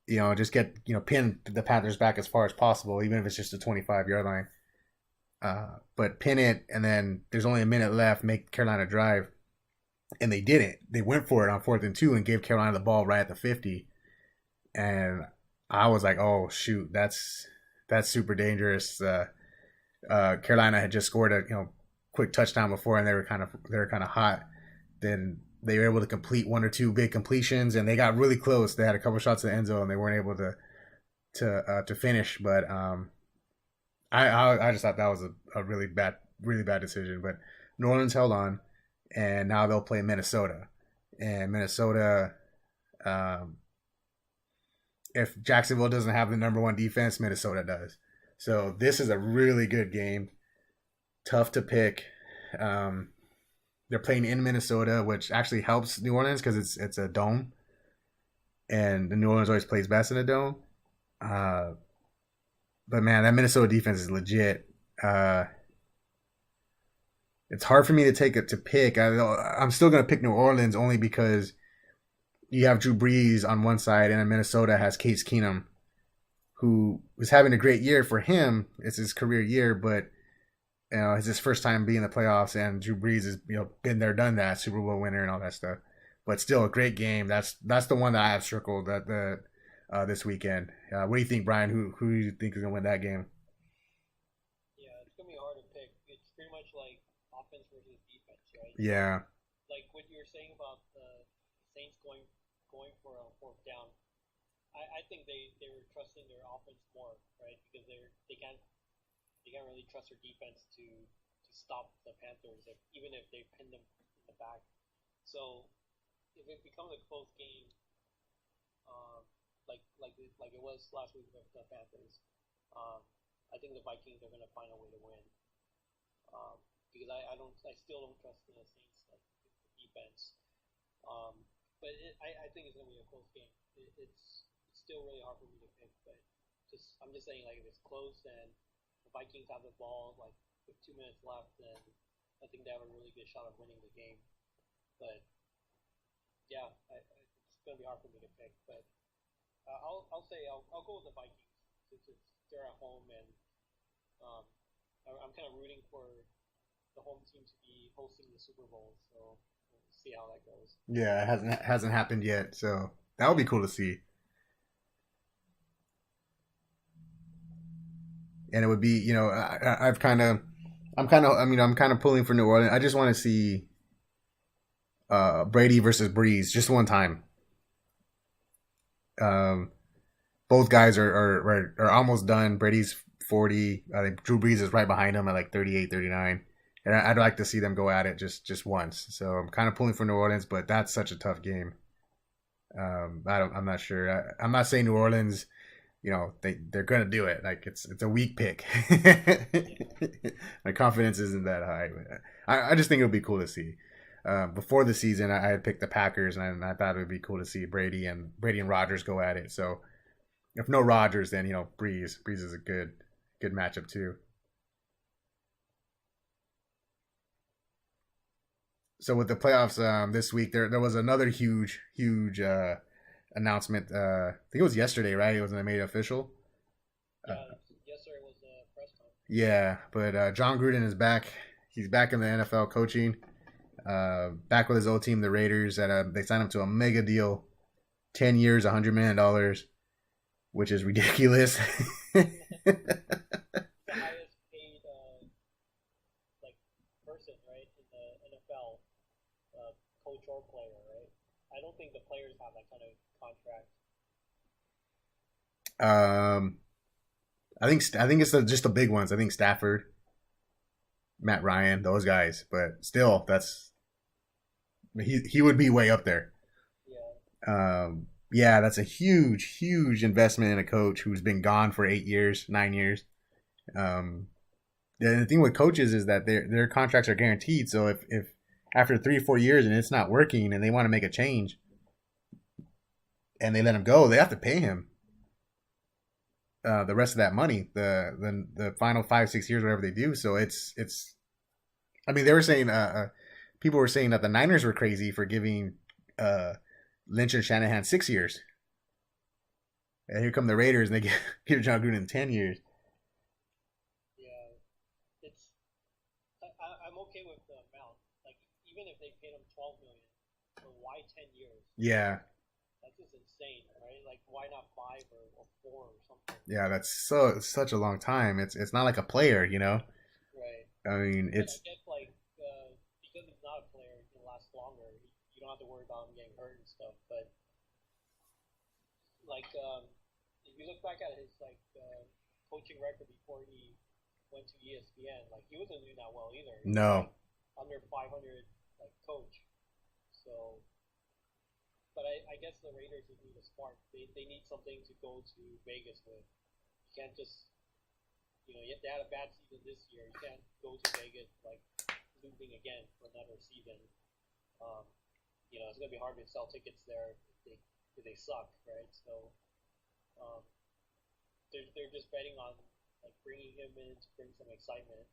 just get pin the Panthers back as far as possible, even if it's just a 25-yard line. But pin it, and then there's only a minute left. Make Carolina drive, and they didn't. They went for it on 4th and 2 and gave Carolina the ball right at the 50. And I was like, oh shoot, that's super dangerous. Carolina had just scored a quick touchdown before, and they were kind of hot. Then they were able to complete one or two big completions, and they got really close. They had a couple shots in the end zone, and they weren't able to finish. But I just thought that was a really bad decision. But New Orleans held on, and now they'll play Minnesota. And Minnesota, if Jacksonville doesn't have the number one defense, Minnesota does. So this is a really good game. Tough to pick. They're playing in Minnesota, which actually helps New Orleans because it's a dome, and the New Orleans always plays best in a dome. But man, that Minnesota defense is legit. It's hard for me to pick. I'm still gonna pick New Orleans only because you have Drew Brees on one side, and then Minnesota has Case Keenum, who was having a great year for him. It's his career year, but it's his first time being in the playoffs, and Drew Brees has been there, done that, Super Bowl winner and all that stuff. But still, a great game. That's the one that I have circled this weekend. What do you think, Brian? Who do you think is gonna win that game? Yeah, it's gonna be hard to pick. It's pretty much like offense versus defense, right? Yeah. Like what you were saying about the Saints going for a 4th down. I think they were trusting their offense more, right? Because they can't really trust their defense to stop the Panthers, even if they pin them in the back. So if it becomes a close game, like it was last week with the Panthers, I think the Vikings are going to find a way to win. Because I still don't trust the Saints defense. But I think it's going to be a close game. It's still really hard for me to pick, but I'm just saying, like, if it's close and the Vikings have the ball like with 2 minutes left, then I think they have a really good shot of winning the game. But yeah, it's gonna be hard for me to pick. But I'll go with the Vikings since they're at home, and I'm kind of rooting for the home team to be hosting the Super Bowl. So we'll see how that goes. Yeah, it hasn't happened yet, so that would be cool to see. And it would be, I'm kind of pulling for New Orleans. I just want to see Brady versus Breeze just one time. Both guys are almost done. Brady's 40. I think Drew Brees is right behind him at like 38, 39. And I'd like to see them go at it just once. So I'm kind of pulling for New Orleans, but that's such a tough game. I'm not sure. I'm not saying New Orleans, they're gonna do it. Like it's a weak pick. My confidence isn't that high. I just think it would be cool to see. Before the season, I had picked the Packers, and I thought it would be cool to see Brady and Rodgers go at it. So if no Rodgers, then Breeze is a good matchup too. So with the playoffs this week, there was another huge announcement. I think it was yesterday, right? It was made official. Yeah, yesterday was the press conference. Yeah, but John Gruden is back. He's back in the NFL coaching. Back with his old team, the Raiders. They signed him to a mega deal, 10 years, $100 million, which is ridiculous. The highest paid person, right, in the NFL, coach or player, right? I don't think the players have that kind of contract. I think it's just the big ones. I think Stafford, Matt Ryan, those guys. But still, he would be way up there. Yeah. Yeah, that's a huge investment in a coach who's been gone for 8 years, 9 years. The thing with coaches is that their contracts are guaranteed. So if after 3 or 4 years and it's not working and they want to make a change and they let him go, they have to pay him the rest of that money, the final 5-6 years, whatever they do. So it's. I mean, they were saying people were saying that the Niners were crazy for giving Lynch and Shanahan 6 years. And here come the Raiders, and they give John Gruden 10 years. Yeah, it's I'm okay with the amount. Like even if they paid him 12 million, for why 10 years? Yeah, That's just insane, right? Like why not 5 or 4 or something? yeah, that's such a long time. It's not like a player, you know. Right. I mean, And I it's guess like because he's not a player, he can last longer. You don't have to worry about him getting hurt and stuff. But like if you look back at his like coaching record before he went to ESPN, like he wasn't doing that well either. He was no. like under 500 like coach. So, but I guess the Raiders would need a spark. They need something to go to Vegas with. You can't just they had a bad season this year. You can't go to Vegas like losing again for another season. Um, it's gonna be hard to sell tickets there if they suck, right? So um, they're just betting on like bringing him in to bring some excitement.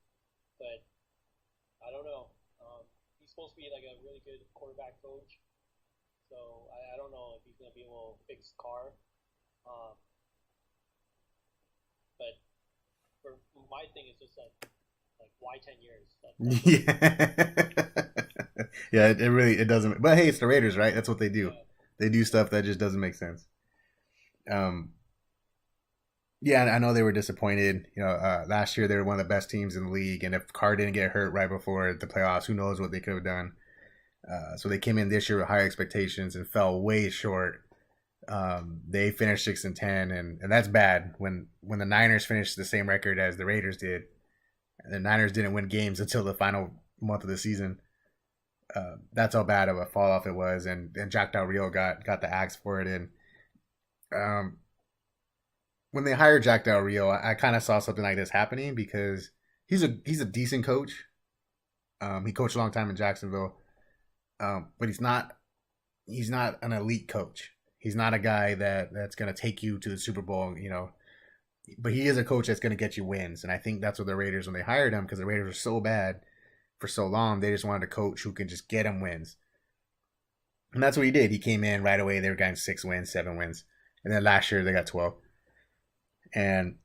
But I don't know. He's supposed to be like a really good quarterback coach, so I don't know if he's gonna be able to fix Carr. Um, but for my thing is just like why 10 years? That's Yeah. Yeah, it really it doesn't. But hey, it's the Raiders, right? That's what they do. yeah, They do stuff that just doesn't make sense. Um, yeah, I know they were disappointed. Last year they were one of the best teams in the league, and if Carr didn't get hurt right before the playoffs, who knows what they could have done. So they came in this year with high expectations and fell way short. They finished 6-10, and that's bad. When the Niners finished the same record as the Raiders did, and the Niners didn't win games until the final month of the season. That's how bad of a fall off it was, and Jack Del Rio got the axe for it. And um, when they hired Jack Del Rio, I kind of saw something like this happening because he's a decent coach. He coached a long time in Jacksonville, but he's not an elite coach. He's not a guy that's going to take you to the Super Bowl, But he is a coach that's going to get you wins, and I think that's what the Raiders when they hired him because the Raiders were so bad for so long, they just wanted a coach who can just get him wins, and that's what he did. He came in right away. They were getting 6 wins, 7 wins, and then last year they got 12. And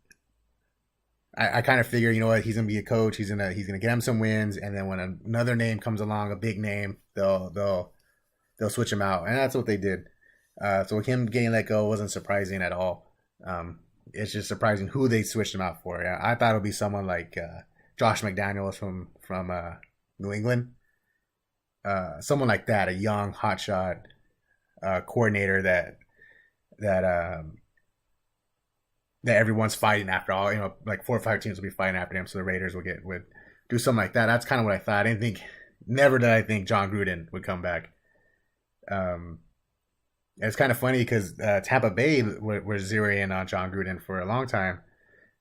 I kind of figure, you know what, he's gonna be a coach. He's gonna get him some wins, and then when another name comes along, a big name, they'll switch him out, and that's what they did. So him getting let go wasn't surprising at all. It's just surprising who they switched him out for. Yeah, I thought it would be someone like Josh McDaniels from New England, someone like that, a young hotshot coordinator that everyone's fighting after. All like 4 or 5 teams will be fighting after him, so the Raiders would do something like that. That's kind of what I thought. Never did I think John Gruden would come back. It's kind of funny because Tampa Bay were zeroing in on John Gruden for a long time.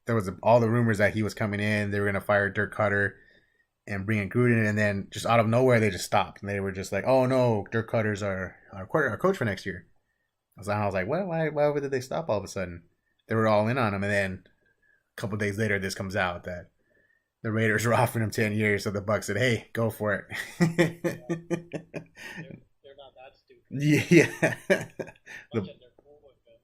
There was all the rumors that he was coming in. They were going to fire Dirk Cutter and bring in Gruden, and then just out of nowhere they just stopped, and they were just like, "Oh no, Dirk Cutter's our coach for next year." I was like, "What? Why did they stop all of a sudden?" They were all in on him, and then a couple days later, this comes out that the Raiders were offering him 10 years, so the Bucks said, "Hey, go for it." they're not that stupid. Yeah. Much as they're cool with him,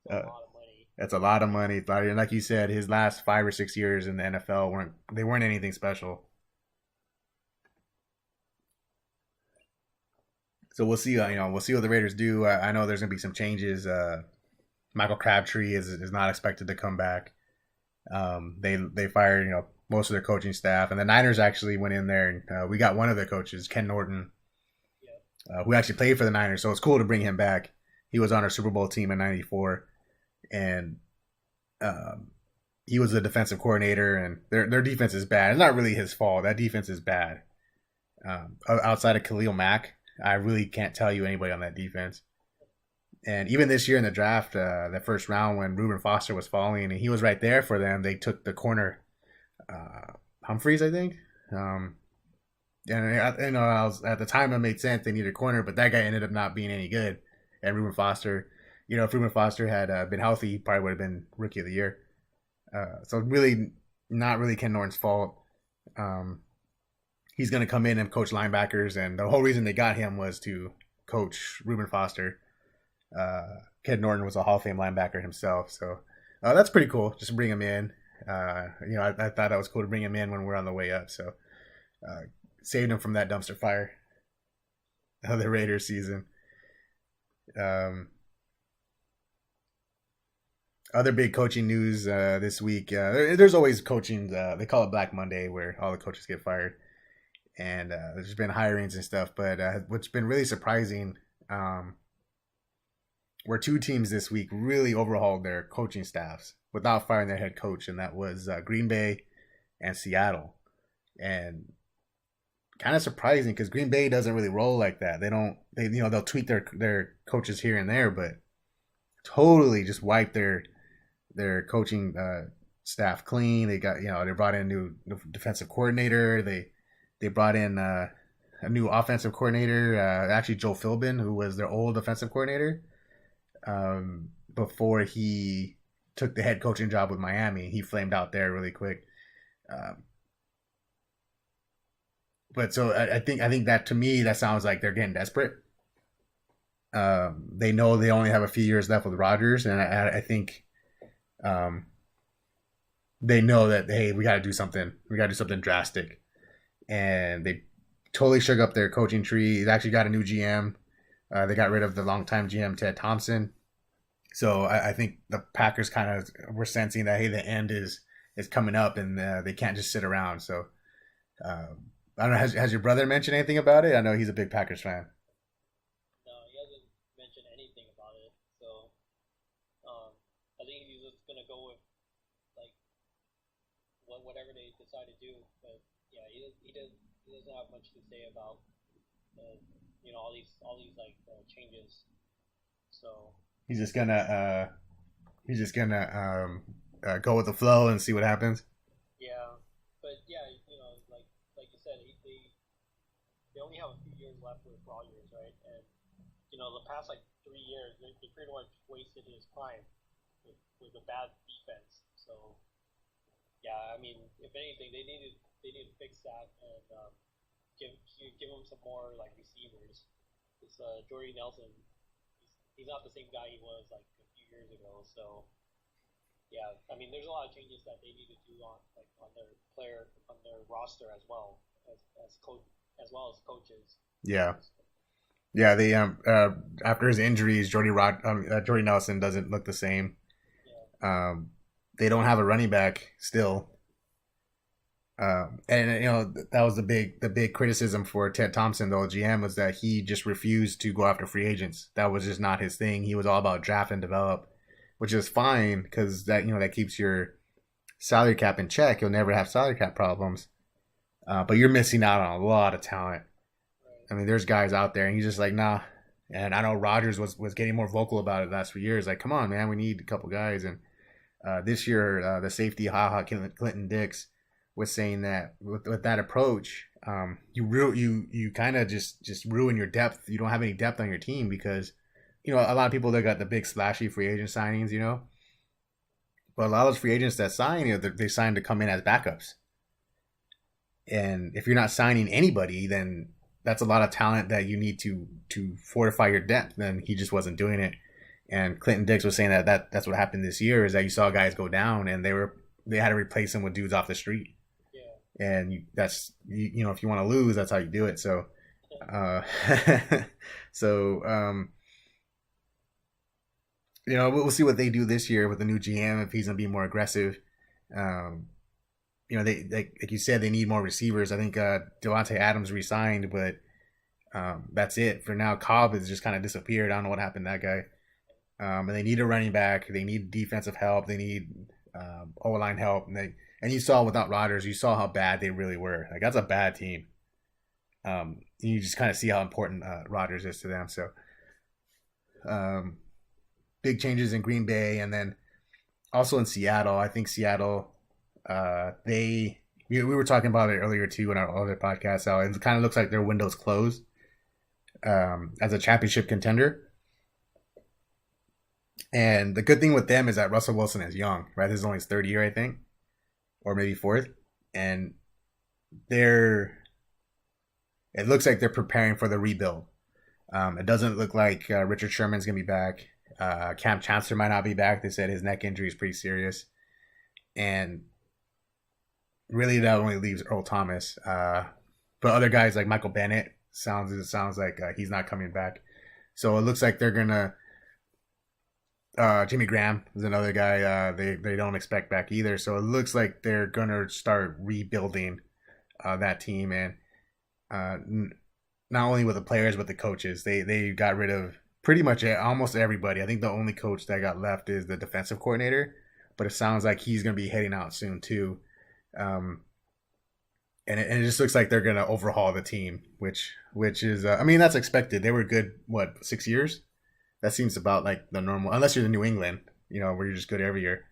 it's a Uh, lot of money. that's a lot of money. And like you said, his last 5 or 6 years in the NFL weren't anything special. So we'll see. We'll see what the Raiders do. I know there's gonna be some changes. Michael Crabtree is not expected to come back. They fired most of their coaching staff, and the Niners actually went in there and we got one of their coaches, Ken Norton, Yeah, who actually played for the Niners. So it's cool to bring him back. He was on our Super Bowl team in '94, and um, he was the defensive coordinator. And their defense is bad. It's not really his fault. That defense is bad. Outside of Khalil Mack, I really can't tell you anybody on that defense. And even this year in the draft, the first round when Reuben Foster was falling, and he was right there for them, they took the corner, Humphreys, I think. And I was at the time it made sense they needed a corner, but that guy ended up not being any good. And Reuben Foster, if Reuben Foster had been healthy, he probably would have been rookie of the year. So really, not really Ken Norton's fault. He's going to come in and coach linebackers, and the whole reason they got him was to coach Reuben Foster. Ken Norton was a Hall of Fame linebacker himself. So that's pretty cool. Just bring him in. I thought that was cool to bring him in when we're on the way up. So saved him from that dumpster fire of the Raiders season. Other big coaching news this week. There's always coaching. They call it Black Monday, where all the coaches get fired, and there's been hirings and stuff. But what's been really surprising, were two teams this week really overhauled their coaching staffs without firing their head coach, and that was Green Bay and Seattle. And kind of surprising because Green Bay doesn't really roll like that. They'll tweak their coaches here and there, but totally just wipe their coaching staff clean. They brought in a new defensive coordinator. They brought in a new offensive coordinator. Actually, Joe Philbin, who was their old defensive coordinator, before he took the head coaching job with Miami. He flamed out there really quick. But so I think that, to me, that sounds like they're getting desperate. They know they only have a few years left with Rodgers, and I think they know that, hey, we got to do something. We got to do something drastic. And they totally shook up their coaching tree. They actually got a new GM. They got rid of the longtime GM, Ted Thompson. So I think the Packers kind of were sensing that, hey, the end is coming up, and they can't just sit around. So I don't know. Has your brother mentioned anything about it? I know he's a big Packers fan. No, he hasn't mentioned anything about it. So I think he's just gonna go with like whatever they decide to do. But yeah, he doesn't have much to say about all these like changes. So he's just gonna go with the flow and see what happens. Yeah, but yeah, like you said, they only have a few years left with Rodgers, right? And the past like 3 years, they pretty much wasted his prime with a bad defense. So yeah, I mean, if anything, they need to fix that and give him some more like receivers. This Jordy Nelson, he's not the same guy he was like a few years ago. So yeah, I mean, there's a lot of changes that they need to do on their roster as well as coaches. Yeah. Yeah, they after his injuries, Jordy Nelson doesn't look the same. Yeah. They don't have a running back still. And that was the big criticism for Ted Thompson, the old GM, was that he just refused to go after free agents. That was just not his thing. He was all about draft and develop, which is fine because that keeps your salary cap in check. You'll never have salary cap problems. But you're missing out on a lot of talent. I mean, there's guys out there, and he's just like, nah. And I know Rodgers was getting more vocal about it the last few years. Like, come on, man, we need a couple guys. And this year, the safety, Clinton Dix, was saying that with that approach, you kind of just ruin your depth. You don't have any depth on your team because, a lot of people, they got the big splashy free agent signings, But a lot of those free agents that sign, they signed to come in as backups. And if you're not signing anybody, then that's a lot of talent that you need to fortify your depth. Then he just wasn't doing it. And Clinton Dix was saying that's what happened this year, is that you saw guys go down and they had to replace them with dudes off the street. Yeah. And if you want to lose, that's how you do it. So, we'll see what they do this year with the new GM, if he's gonna be more aggressive. They like you said, they need more receivers. I think Devontae Adams re-signed, but that's it for now. Cobb has just kind of disappeared. I don't know what happened to that guy. And they need a running back. They need defensive help. They need O-line help. And you saw without Rodgers, you saw how bad they really were. Like, that's a bad team. You just kind of see how important Rodgers is to them. So, big changes in Green Bay, and then also in Seattle. I think Seattle, we were talking about it earlier too in our other podcast. How it kind of looks like their window's closed as a championship contender. And the good thing with them is that Russell Wilson is young, right? This is only his third year, I think, or maybe fourth. And it looks like they're preparing for the rebuild. It doesn't look like Richard Sherman's going to be back. Cam Chancellor might not be back. They said his neck injury is pretty serious, and really that only leaves Earl Thomas. But other guys like Michael Bennett sounds like he's not coming back. So it looks like they're gonna. Jimmy Graham is another guy they don't expect back either. So it looks like they're gonna start rebuilding that team, and not only with the players but the coaches. They got rid of pretty much almost everybody. I think the only coach that got left is the defensive coordinator, but it sounds like he's gonna be heading out soon too. And it just looks like they're gonna overhaul the team, which is I mean that's expected. They were good 6 years. That seems about like the normal, unless you're in New England, where you're just good every year.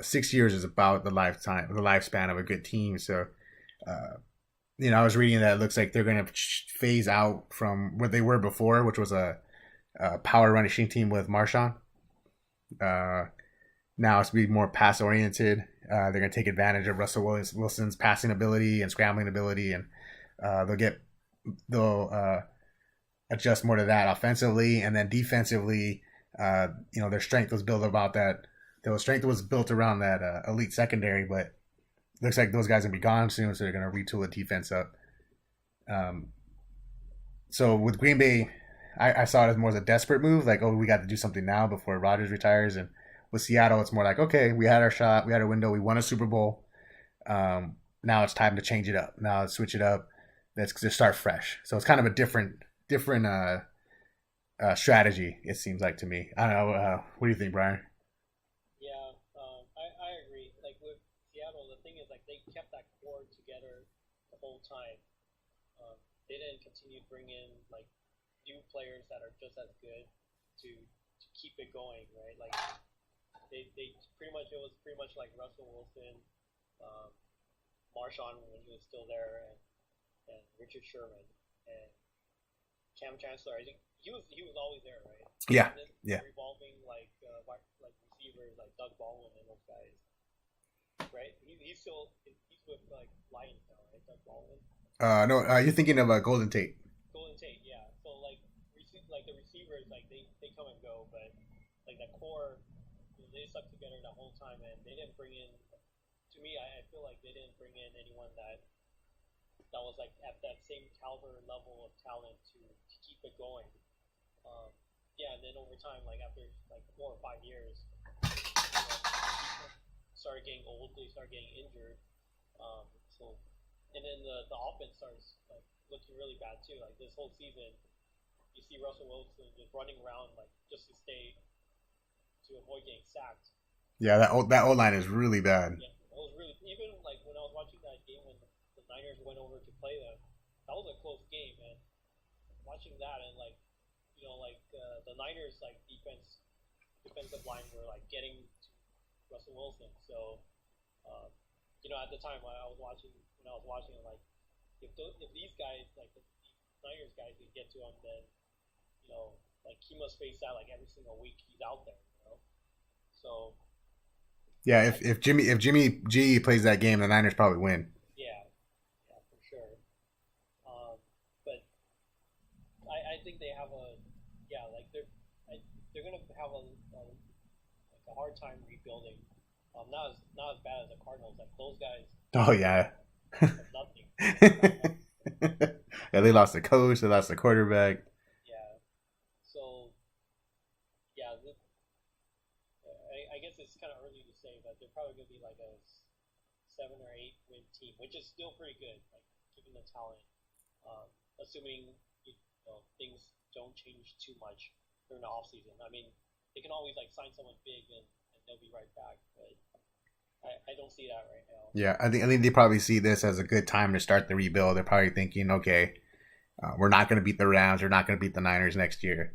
6 years is about the lifespan of a good team. So, I was reading that it looks like they're going to phase out from what they were before, which was a power rushing team with Marshawn. Now it's be more pass oriented. They're going to take advantage of Russell Wilson's passing ability and scrambling ability, and they'll adjust more to that offensively, and then defensively. Their strength was built about that. Their strength was built around that elite secondary, but looks like those guys are gonna be gone soon, so they're gonna retool the defense up. So with Green Bay, I saw it as more as a desperate move, like, oh, we got to do something now before Rodgers retires. And with Seattle, it's more like, okay, we had our shot, we had our window, we won a Super Bowl. Now it's time to change it up. Now let's switch it up. Let's just start fresh. So it's kind of a different strategy, it seems like to me. I don't know. What do you think, Brian? Yeah, I agree. Like with Seattle, the thing is, like, they kept that core together the whole time. They didn't continue to bring in like new players that are just as good to keep it going, right? Like they pretty much, it was pretty much like Russell Wilson, Marshawn when he was still there, and Richard Sherman and Cam Chancellor. I think he was always there, right? Yeah, yeah. Revolving like receivers like Doug Baldwin and those guys, right? He's with like Lions now, right? Doug Baldwin. No, you're thinking of Golden Tate. Golden Tate, yeah. So like the receivers, like they come and go, but like that core, they stuck together the whole time, and they didn't bring in. To me, I feel like they didn't bring in anyone that was like at that same caliber level of talent to keep it going. And then over time, like after like 4 or 5 years, started getting old, they started getting injured. And then the offense starts like looking really bad too. Like this whole season, you see Russell Wilson just running around like just to avoid getting sacked. Yeah, that O line is really bad. Yeah, it was really, even like when I was watching that game when the Niners went over to play them, that was a close game, and watching that and like the Niners like defensive line were like getting to Russell Wilson. So at the time when I was watching like if these guys like the Niners guys can get to him, then like he must face that like every single week he's out there. So yeah, if Jimmy G plays that game, the Niners probably win. Yeah, for sure. But I think they have they're gonna have a hard time rebuilding. Not as bad as the Cardinals. Like those guys. Oh yeah. Nothing. Yeah, they lost the coach. They lost the quarterback. Yeah. So yeah, I guess it's kind of early to say, but they're probably gonna be like a 7 or 8 win team, which is still pretty good. Like given the talent, assuming things don't change too much during the off season. I mean, they can always like sign someone big and they'll be right back, but I don't see that right now. Yeah, I think they probably see this as a good time to start the rebuild. They're probably thinking, okay, we're not going to beat the Rams, we're not going to beat the Niners next year.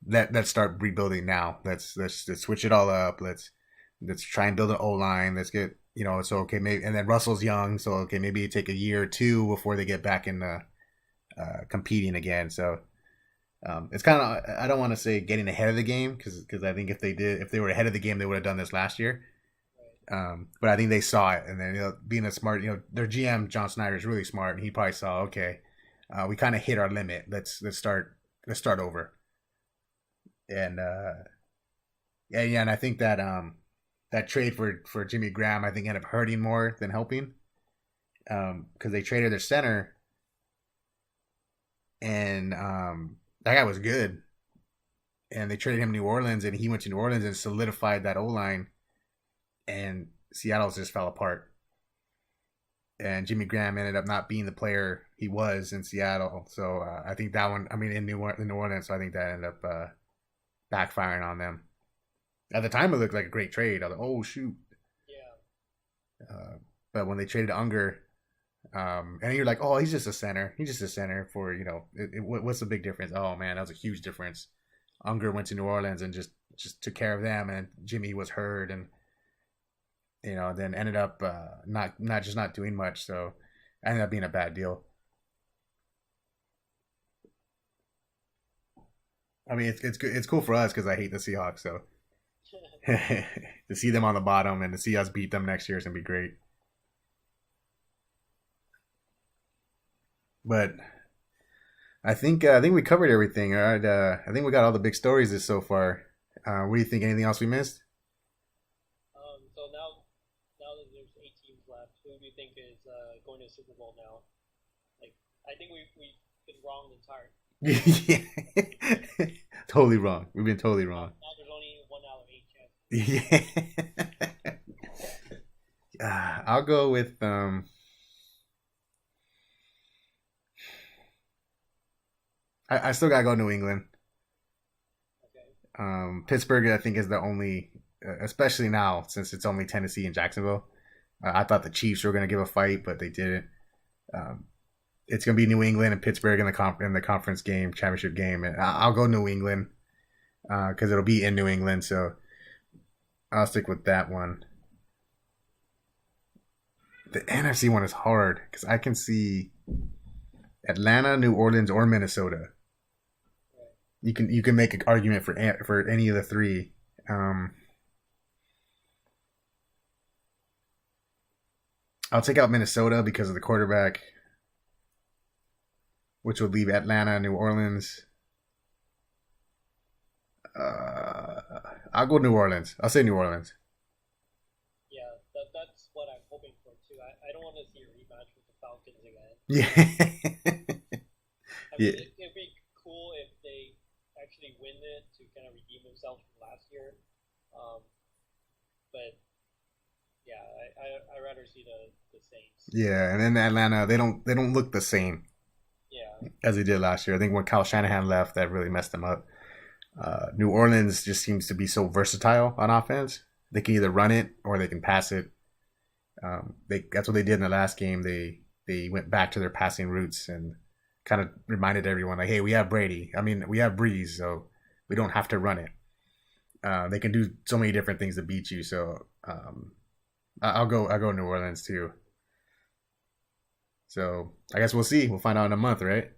Let's start rebuilding now. Let's switch it all up. Let's try and build an O line. Let's get so okay maybe, and then Russell's young, so okay maybe it take a year or two before they get back in competing again. So. It's kind of, I don't want to say getting ahead of the game because I think if they were ahead of the game, they would have done this last year. But I think they saw it, and then being a smart, their GM John Snyder is really smart, and he probably saw, okay, we kind of hit our limit. Let's start over. And yeah, and I think that that trade for Jimmy Graham I think ended up hurting more than helping. Because they traded their center, and that guy was good, and they traded him to New Orleans, and he went to New Orleans and solidified that O line, and Seattle just fell apart. And Jimmy Graham ended up not being the player he was in Seattle, so I think that one. I mean, in New Orleans, so I think that ended up backfiring on them. At the time, it looked like a great trade. I was like, oh shoot. Yeah. But when they traded Unger, and you're like, oh, he's just a center. He's just a center for what's the big difference? Oh man, that was a huge difference. Unger went to New Orleans and just took care of them, and Jimmy was hurt, and then ended up not doing much. So ended up being a bad deal. I mean, it's good. It's cool for us because I hate the Seahawks. So to see them on the bottom and to see us beat them next year is gonna be great. But I think we covered everything. All right. I think we got all the big stories this so far. What do you think? Anything else we missed? So now that there's 8 teams left, who do you think is going to the Super Bowl now? Like, I think we've been wrong the entire. Yeah. Totally wrong. We've been totally wrong. Now there's only 1 out of 8 chances. Yeah. I'll go with I still gotta go New England. Okay. Pittsburgh, I think, is the only, especially now since it's only Tennessee and Jacksonville. I thought the Chiefs were gonna give a fight, but they didn't. Um, it's gonna be New England and Pittsburgh in the conference game, championship game, and I'll go New England because it'll be in New England. So I'll stick with that one. The NFC one is hard because I can see Atlanta, New Orleans, or Minnesota. You can make an argument for any of the three. I'll take out Minnesota because of the quarterback, which would leave Atlanta, New Orleans. I'll go New Orleans. I'll say New Orleans. Yeah, that's what I'm hoping for too. I don't want to see a rematch with the Falcons again. Yeah. I Yeah. mean, it'd be cool if they actually win it to kind of redeem themselves from last year. But yeah, I rather see the Saints. Yeah, and then Atlanta, they don't look the same Yeah, as they did last year. I think when Kyle Shanahan left, that really messed them up. New Orleans just seems to be so versatile on offense. They can either run it or they can pass it. That's what they did in the last game. They went back to their passing roots and kind of reminded everyone like, hey, we have Brady. I mean, we have Breeze, so we don't have to run it. They can do so many different things to beat you. So I'll go New Orleans too. So I guess we'll see. We'll find out in a month, right?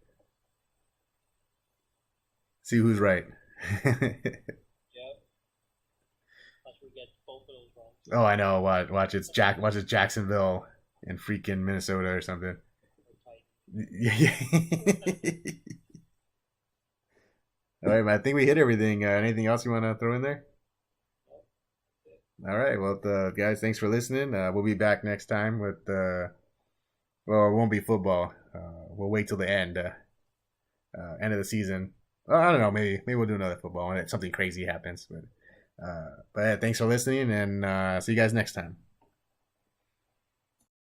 See who's right. yeah. Unless we get both of those wrong. Oh, I know. Watch it's Jacksonville and freaking Minnesota or something. Yeah. All right, man. I think we hit everything. Anything else you want to throw in there? All right. Well, guys, thanks for listening. We'll be back next time with well, it won't be football. We'll wait till the end of the season. I don't know. Maybe we'll do another football when something crazy happens. But yeah, thanks for listening, and see you guys next time.